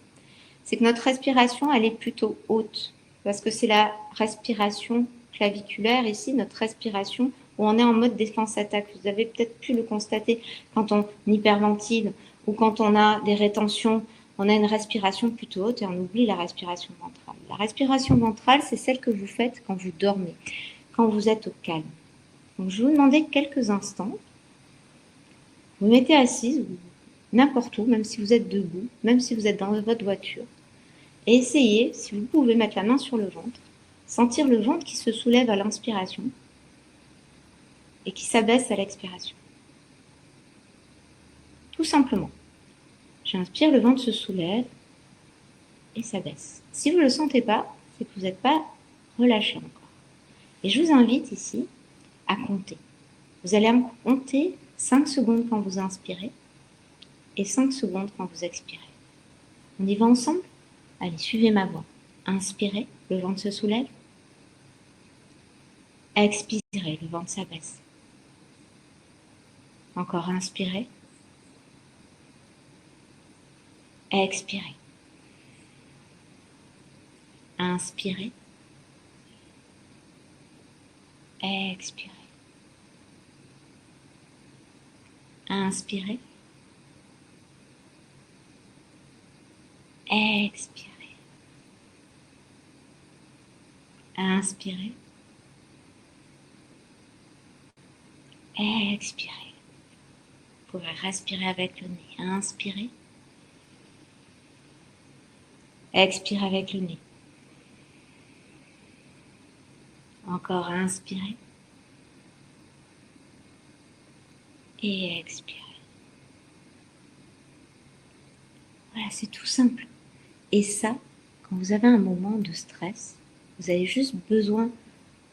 C'est que notre respiration, elle est plutôt haute, parce que c'est la respiration claviculaire ici, notre respiration où on est en mode défense-attaque. Vous avez peut-être pu le constater quand on hyperventile ou quand on a des rétentions, on a une respiration plutôt haute et on oublie la respiration ventrale. La respiration ventrale, c'est celle que vous faites quand vous dormez, quand vous êtes au calme. Donc, je vais vous demander quelques instants. Vous mettez assise, n'importe où, même si vous êtes debout, même si vous êtes dans votre voiture. Et essayez, si vous pouvez, mettre la main sur le ventre, sentir le ventre qui se soulève à l'inspiration et qui s'abaisse à l'expiration. Tout simplement. J'inspire, le ventre se soulève et s'abaisse. Si vous ne le sentez pas, c'est que vous n'êtes pas relâché encore. Et je vous invite ici à compter. Vous allez compter 5 secondes quand vous inspirez et 5 secondes quand vous expirez. On y va ensemble? Allez, suivez ma voix. Inspirez, le ventre se soulève. Expirez, le ventre s'abaisse. Encore inspirez. Expirez. Inspirez. Expirez. Inspirez. Expirez. Inspirez. Expirez. Vous pouvez respirer avec le nez. Inspirez. Expirez avec le nez. Encore inspirez. Et expirez. Voilà, c'est tout simple. Et ça, quand vous avez un moment de stress, vous avez juste besoin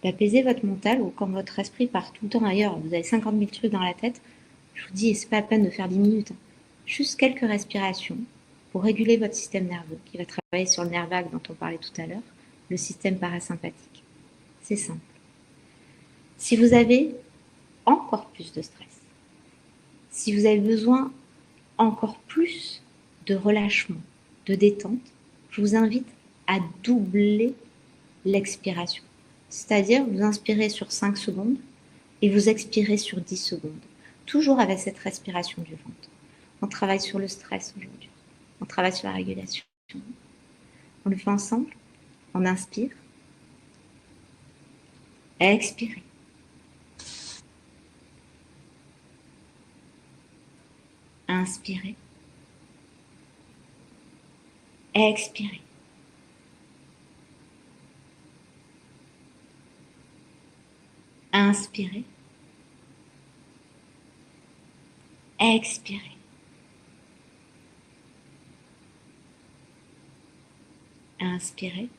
d'apaiser votre mental, ou quand votre esprit part tout le temps ailleurs, vous avez 50 000 trucs dans la tête, je vous dis, c'est pas la peine de faire 10 minutes. Hein. Juste quelques respirations pour réguler votre système nerveux, qui va travailler sur le nerf vague dont on parlait tout à l'heure, le système parasympathique. C'est simple. Si vous avez encore plus de stress, si vous avez besoin encore plus de relâchement, de détente, je vous invite à doubler l'expiration. C'est-à-dire, vous inspirez sur 5 secondes et vous expirez sur 10 secondes. Toujours avec cette respiration du ventre. On travaille sur le stress aujourd'hui. On travaille sur la régulation. On le fait ensemble. On inspire. Expirez. Inspirez. Expirez. Inspirez. Expirez. Inspirez.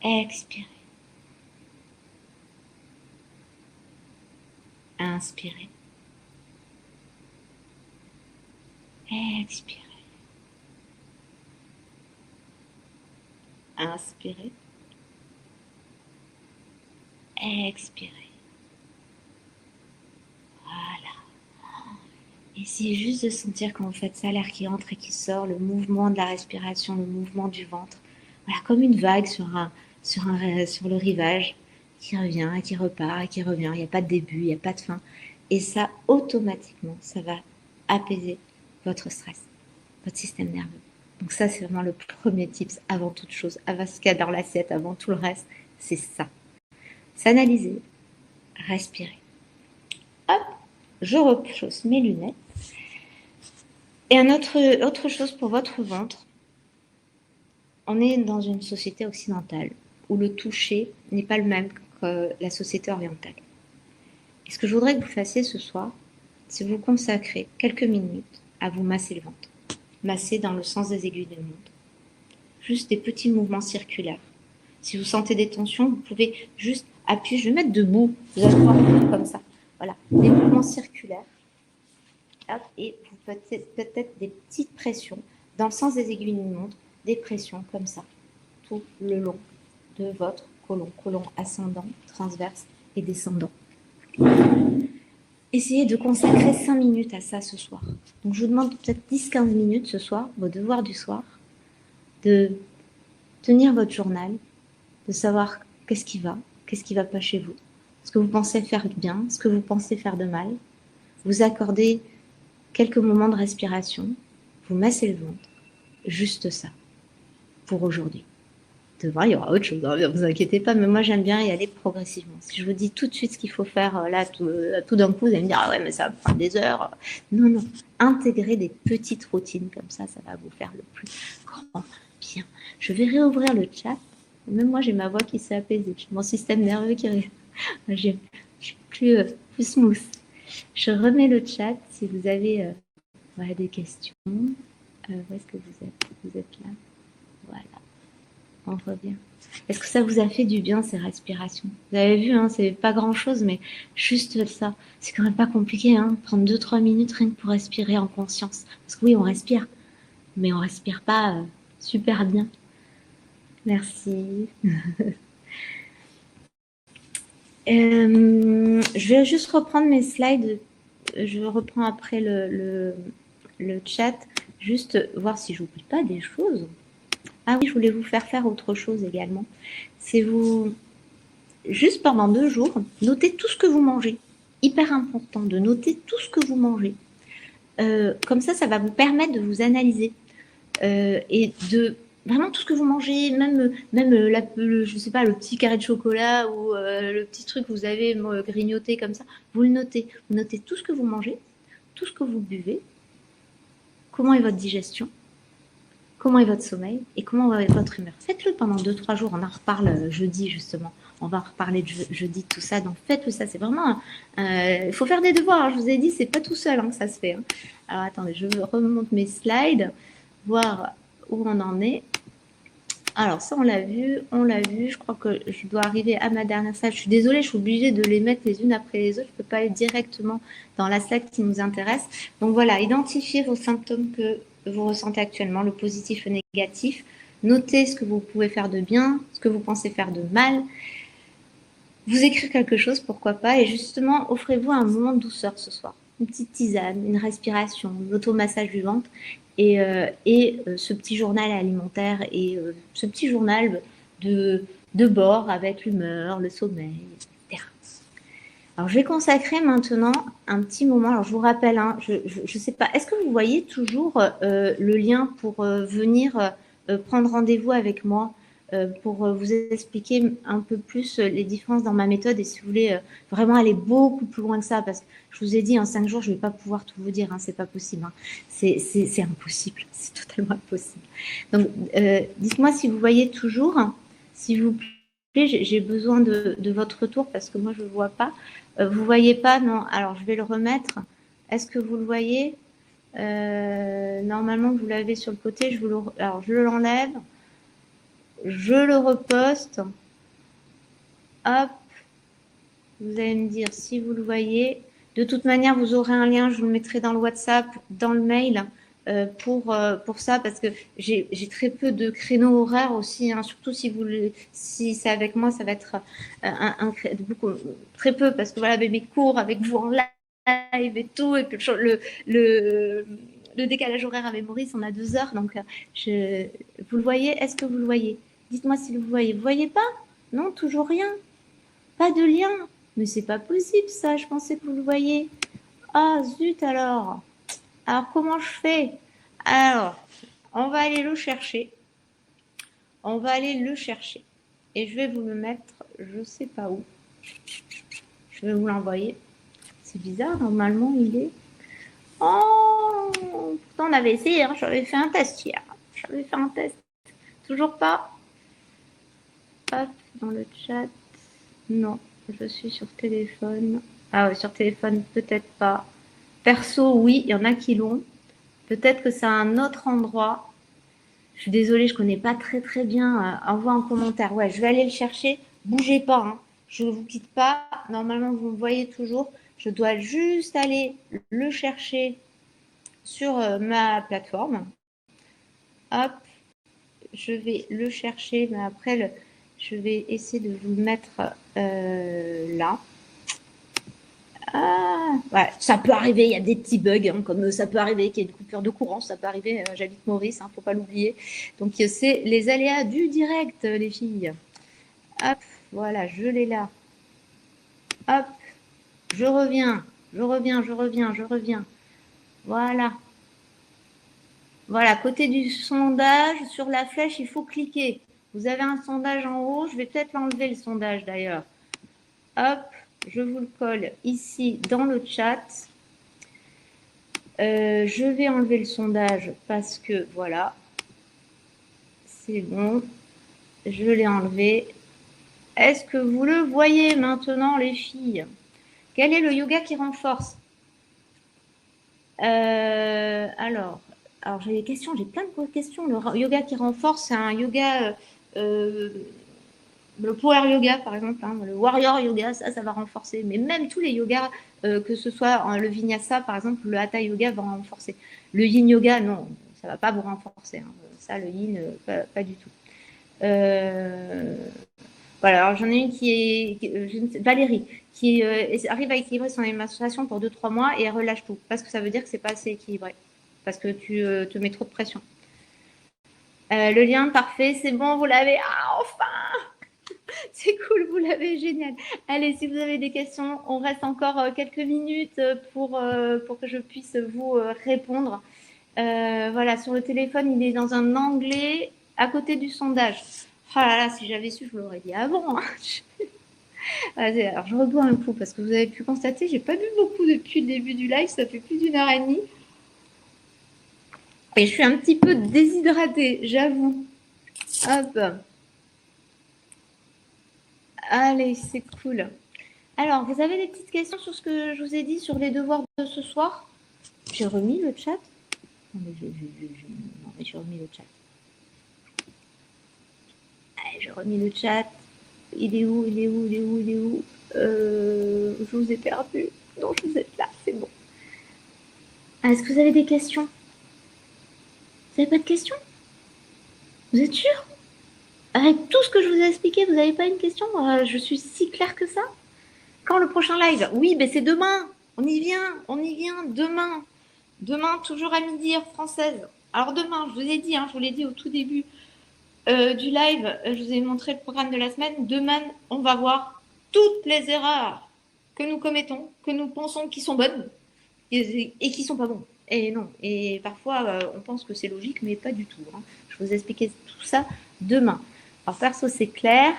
Expirez. Inspirez. Expirez. Inspirez. Expirez. Voilà. Essayez juste de sentir quand vous faites ça, l'air qui entre et qui sort, le mouvement de la respiration, le mouvement du ventre. Voilà, comme une vague sur le rivage qui revient et qui repart et qui revient. Il n'y a pas de début, il n'y a pas de fin. Et ça, automatiquement, ça va apaiser votre stress, votre système nerveux. Donc ça, c'est vraiment le premier tips avant toute chose, avant ce qu'il y a dans l'assiette, avant tout le reste, c'est ça. S'analyser, respirer. Hop, je repose mes lunettes. Et autre chose pour votre ventre, on est dans une société occidentale où le toucher n'est pas le même que la société orientale. Et ce que je voudrais que vous fassiez ce soir, c'est vous consacrer quelques minutes à vous masser le ventre. Masser dans le sens des aiguilles d'une montre. Juste des petits mouvements circulaires. Si vous sentez des tensions, vous pouvez juste appuyer. Je vais mettre debout. Vous allez voir comme ça. Voilà. Des mouvements circulaires. Hop, et vous faites peut-être des petites pressions dans le sens des aiguilles d'une montre. Des pressions comme ça. Tout le long de votre côlon. Côlon ascendant, transverse et descendant. Essayez de consacrer 5 minutes à ça ce soir. Donc je vous demande peut-être 10-15 minutes ce soir, vos devoirs du soir, de tenir votre journal, de savoir qu'est-ce qui va pas chez vous, ce que vous pensez faire de bien, ce que vous pensez faire de mal. Vous accordez quelques moments de respiration, vous massez le ventre, juste ça, pour aujourd'hui. Demain, il y aura autre chose, ne vous inquiétez pas, mais moi j'aime bien y aller progressivement. Si je vous dis tout de suite ce qu'il faut faire, là, tout d'un coup, vous allez me dire, ah ouais, mais ça va prendre des heures. Non, intégrez des petites routines comme ça va vous faire le plus grand bien. Je vais réouvrir le chat. Même moi, j'ai ma voix qui s'est apaisée, j'ai mon système nerveux qui j'ai plus smooth. Je remets le chat si vous avez des questions. Où est-ce que vous êtes? Vous êtes là. Voilà. On revient. Est-ce que ça vous a fait du bien, ces respirations? Vous avez vu, hein, c'est pas grand-chose, mais juste ça. C'est quand même pas compliqué, hein, prendre 2-3 minutes rien que pour respirer en conscience. Parce que oui, on respire, mais on respire pas super bien. Merci. Je vais juste reprendre mes slides. Je reprends après le chat. Juste voir si j'oublie pas des choses. Ah oui, je voulais vous faire autre chose également. C'est vous, juste pendant 2 jours, notez tout ce que vous mangez. Hyper important de noter tout ce que vous mangez. Comme ça va vous permettre de vous analyser. Et de vraiment tout ce que vous mangez, même je sais pas, le petit carré de chocolat ou le petit truc que vous avez grignoté comme ça, vous le notez. Vous notez tout ce que vous mangez, tout ce que vous buvez, comment est votre digestion, comment est votre sommeil et comment est votre humeur. Faites-le pendant 2-3 jours. On en reparle jeudi, justement. On va en reparler jeudi de tout ça. Donc, faites-le ça. C'est vraiment... Il faut faire des devoirs. Hein. Je vous ai dit, c'est pas tout seul que ça se fait. Hein. Alors, attendez, je remonte mes slides, voir où on en est. Alors, ça, on l'a vu. Je crois que je dois arriver à ma dernière slide. Je suis désolée, je suis obligée de les mettre les unes après les autres. Je ne peux pas aller directement dans la slide qui nous intéresse. Donc, voilà, identifiez vos symptômes que vous ressentez actuellement, le positif et le négatif. Notez ce que vous pouvez faire de bien, ce que vous pensez faire de mal. Vous écrire quelque chose, pourquoi pas. Et justement, offrez-vous un moment de douceur ce soir. Une petite tisane, une respiration, l'automassage du ventre. Et ce petit journal alimentaire et ce petit journal de bord avec l'humeur, le sommeil, etc. Alors, je vais consacrer maintenant un petit moment. Alors, je vous rappelle, hein, je sais pas, est-ce que vous voyez toujours le lien pour venir prendre rendez-vous avec moi pour vous expliquer un peu plus les différences dans ma méthode et si vous voulez vraiment aller beaucoup plus loin que ça, parce que je vous ai dit, en 5 jours, je ne vais pas pouvoir tout vous dire, hein, c'est pas possible. Hein. C'est impossible, c'est totalement impossible. Donc, dites-moi si vous voyez toujours, s'il vous plaît, j'ai besoin de votre retour parce que moi, je ne le vois pas. Vous voyez pas? Non. Alors, je vais le remettre. Est-ce que vous le voyez? Normalement, vous l'avez sur le côté. Alors, je l'enlève. Je le reposte. Hop. Vous allez me dire si vous le voyez. De toute manière, vous aurez un lien. Je vous le mettrai dans le WhatsApp, dans le mail pour ça parce que j'ai très peu de créneaux horaires aussi. Hein, surtout si c'est avec moi, ça va être beaucoup, très peu parce que voilà, mes cours avec vous en live et tout. Et puis le décalage horaire avec Maurice, on a 2 heures. Donc, vous le voyez? Est-ce que vous le voyez? Dites-moi si vous le voyez. Vous voyez pas? Non, toujours rien. Pas de lien. Mais c'est pas possible ça. Je pensais que vous le voyez. Ah zut alors. Alors comment je fais? Alors, on va aller le chercher. On va aller le chercher. Et je vais vous le mettre, je sais pas où. Je vais vous l'envoyer. C'est bizarre, normalement il est. Oh, pourtant on avait essayé, hein. J'avais fait un test hier. J'avais fait un test. Toujours pas. Hop, dans le chat. Non, je suis sur téléphone. Ah ouais, sur téléphone, peut-être pas. Perso, oui, il y en a qui l'ont. Peut-être que c'est à un autre endroit. Je suis désolée, je connais pas très très bien. Envoie un commentaire. Ouais, je vais aller le chercher. Bougez pas, hein. Je ne vous quitte pas. Normalement, vous me voyez toujours. Je dois juste aller le chercher sur ma plateforme. Hop, je vais le chercher, mais après, je vais essayer de vous le mettre là. Ah, ouais, ça peut arriver, il y a des petits bugs, hein, comme ça peut arriver qu'il y ait une coupure de courant, ça peut arriver, j'habite Maurice, hein, faut pas l'oublier. Donc c'est les aléas du direct, les filles. Hop, voilà, je l'ai là. Hop, je reviens, je reviens, je reviens, je reviens. Voilà. Voilà, côté du sondage, sur la flèche, il faut cliquer. Vous avez un sondage en haut, je vais peut-être l'enlever le sondage d'ailleurs. Hop, je vous le colle ici dans le chat. Je vais enlever le sondage parce que voilà, c'est bon, je l'ai enlevé. Est-ce que vous le voyez maintenant, les filles? Quel est le yoga qui renforce? Alors j'ai des questions, j'ai plein de questions. Le yoga qui renforce, c'est un yoga, le power yoga par exemple, hein, le warrior yoga, ça va renforcer. Mais même tous les yogas, que ce soit le vinyasa par exemple, le hatha yoga va renforcer. Le yin yoga, non, ça va pas vous renforcer. Hein. Ça, le yin, pas du tout. Voilà, alors j'en ai une qui est Valérie, qui arrive à équilibrer son alimentation pour 2-3 mois et elle relâche tout. Parce que ça veut dire que c'est pas assez équilibré. Parce que tu te mets trop de pression. Le lien, parfait, c'est bon, vous l'avez. Ah, enfin! C'est cool, vous l'avez, génial. Allez, si vous avez des questions, on reste encore quelques minutes pour que je puisse vous répondre. Voilà, sur le téléphone, il est dans un onglet à côté du sondage. Oh là là, si j'avais su, je vous l'aurais dit avant. Hein. Alors, je rebois un coup parce que vous avez pu constater, j'ai pas bu beaucoup depuis le début du live, ça fait plus d'1 h 30. Et je suis un petit peu déshydratée, j'avoue. Hop. Allez, c'est cool. Alors, vous avez des petites questions sur ce que je vous ai dit sur les devoirs de ce soir? J'ai remis le chat. Non, mais j'ai remis le chat. Allez, j'ai remis le chat. Il est où? Il est où? Il est où? Il est où? Je vous ai perdu. Non, vous êtes là, c'est bon. Ah, est-ce que vous avez des questions? Vous n'avez pas de questions? Vous êtes sûr? Avec tout ce que je vous ai expliqué, vous n'avez pas une question? Je suis si claire que ça? Quand le prochain live? Oui, ben c'est demain. On y vient demain. Demain, toujours à midi, heure française. Alors demain, je vous ai dit, hein, je vous l'ai dit au tout début du live, je vous ai montré le programme de la semaine. Demain, on va voir toutes les erreurs que nous commettons, que nous pensons qui sont bonnes et qui sont pas bons. Et non. Et parfois, on pense que c'est logique, mais pas du tout. Hein. Je vais vous expliquer tout ça demain. Alors, perso, c'est clair.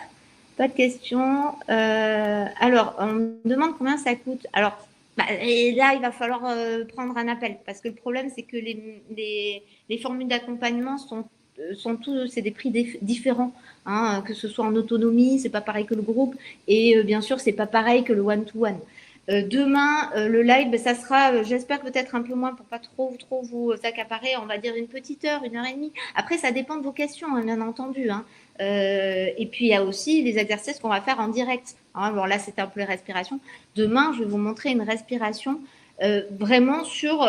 Pas de questions. Alors, on me demande combien ça coûte. Alors, et là, il va falloir prendre un appel parce que le problème, c'est que les formules d'accompagnement sont tous, c'est des prix différents. Hein, que ce soit en autonomie, c'est pas pareil que le groupe, et bien sûr, c'est pas pareil que le one-to-one. Demain, le live, ça sera, j'espère peut-être un peu moins pour pas trop vous accaparer, on va dire une petite heure, 1 heure et demie. Après, ça dépend de vos questions, hein, bien entendu. Hein. Et puis, il y a aussi les exercices qu'on va faire en direct. Hein, bon, là, c'était un peu les respirations. Demain, je vais vous montrer une respiration vraiment sur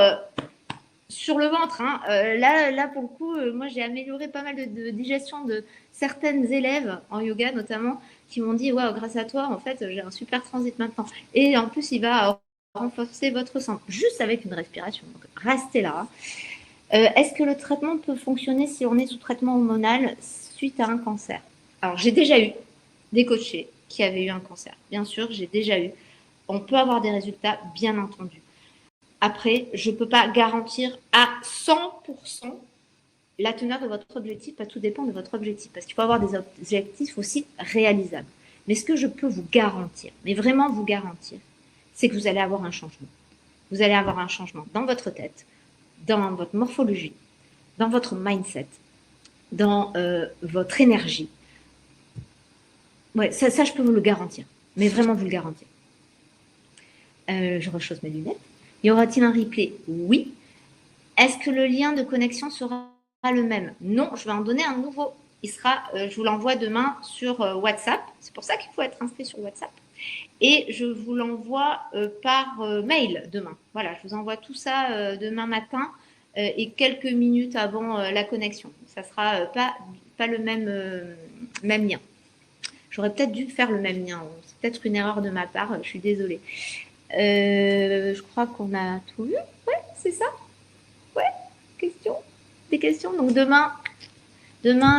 le ventre. Hein. Là, pour le coup, moi, j'ai amélioré pas mal de digestion de certaines élèves en yoga, notamment, qui m'ont dit, ouais, grâce à toi, en fait, j'ai un super transit maintenant. Et en plus, il va renforcer votre sang, juste avec une respiration. Donc, restez là. Est-ce que le traitement peut fonctionner si on est sous traitement hormonal suite à un cancer? Alors, j'ai déjà eu des coachés qui avaient eu un cancer. Bien sûr, j'ai déjà eu. On peut avoir des résultats, bien entendu. Après, je ne peux pas garantir à 100% la teneur de votre objectif, tout dépend de votre objectif, parce qu'il faut avoir des objectifs aussi réalisables. Mais ce que je peux vous garantir, mais vraiment vous garantir, c'est que vous allez avoir un changement. Vous allez avoir un changement dans votre tête, dans votre morphologie, dans votre mindset, dans votre énergie. Ouais, ça, je peux vous le garantir, mais vraiment vous le garantir. Je rechausse mes lunettes. Y aura-t-il un replay? Oui. Est-ce que le lien de connexion sera le même? Non, je vais en donner un nouveau. Il sera, je vous l'envoie demain sur WhatsApp. C'est pour ça qu'il faut être inscrit sur WhatsApp. Et je vous l'envoie par mail demain. Voilà, je vous envoie tout ça demain matin et quelques minutes avant la connexion. Ça sera pas le même lien. J'aurais peut-être dû faire le même lien. C'est peut-être une erreur de ma part. Je suis désolée. Je crois qu'on a tout vu. Ouais, c'est ça. Ouais, questions? Des questions? Donc demain,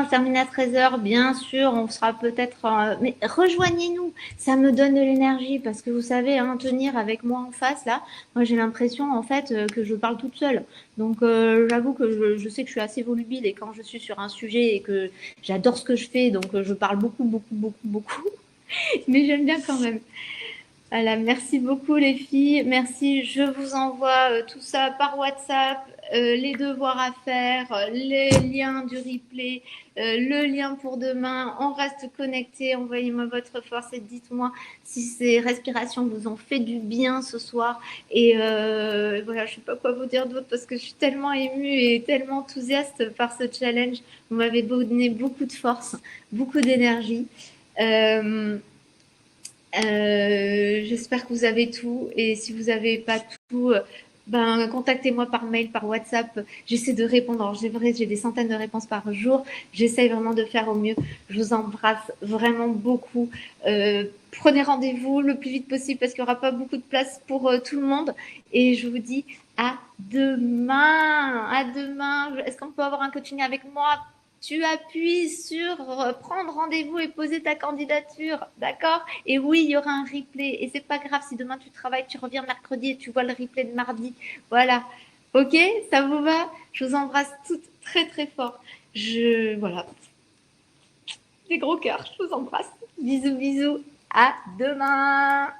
terminé à 13h, bien sûr, on sera peut-être... mais rejoignez-nous, ça me donne de l'énergie parce que vous savez, hein, tenir avec moi en face, là, moi j'ai l'impression en fait que je parle toute seule. Donc j'avoue que je sais que je suis assez volubile et quand je suis sur un sujet et que j'adore ce que je fais, donc je parle beaucoup, mais j'aime bien quand même. Voilà, merci beaucoup les filles, merci. Je vous envoie tout ça par WhatsApp, les devoirs à faire, les liens du replay, le lien pour demain. On reste connectés, envoyez-moi votre force et dites-moi si ces respirations vous ont fait du bien ce soir. Et voilà, je ne sais pas quoi vous dire d'autre parce que je suis tellement émue et tellement enthousiaste par ce challenge. Vous m'avez donné beaucoup de force, beaucoup d'énergie. J'espère que vous avez tout et si vous n'avez pas tout, contactez-moi par mail, par WhatsApp. J'essaie de répondre. Alors, j'ai des centaines de réponses par jour. J'essaie vraiment de faire au mieux. Je vous embrasse vraiment beaucoup. Prenez rendez-vous le plus vite possible parce qu'il n'y aura pas beaucoup de place pour tout le monde. Et je vous dis à demain. À demain. Est-ce qu'on peut avoir un coaching avec moi? Tu appuies sur prendre rendez-vous et poser ta candidature, d'accord? Et oui, il y aura un replay. Et c'est pas grave si demain tu travailles, tu reviens mercredi et tu vois le replay de mardi. Voilà. Ok? Ça vous va? Je vous embrasse toutes très très fort. Voilà. Des gros cœurs. Je vous embrasse. Bisous, bisous. À demain.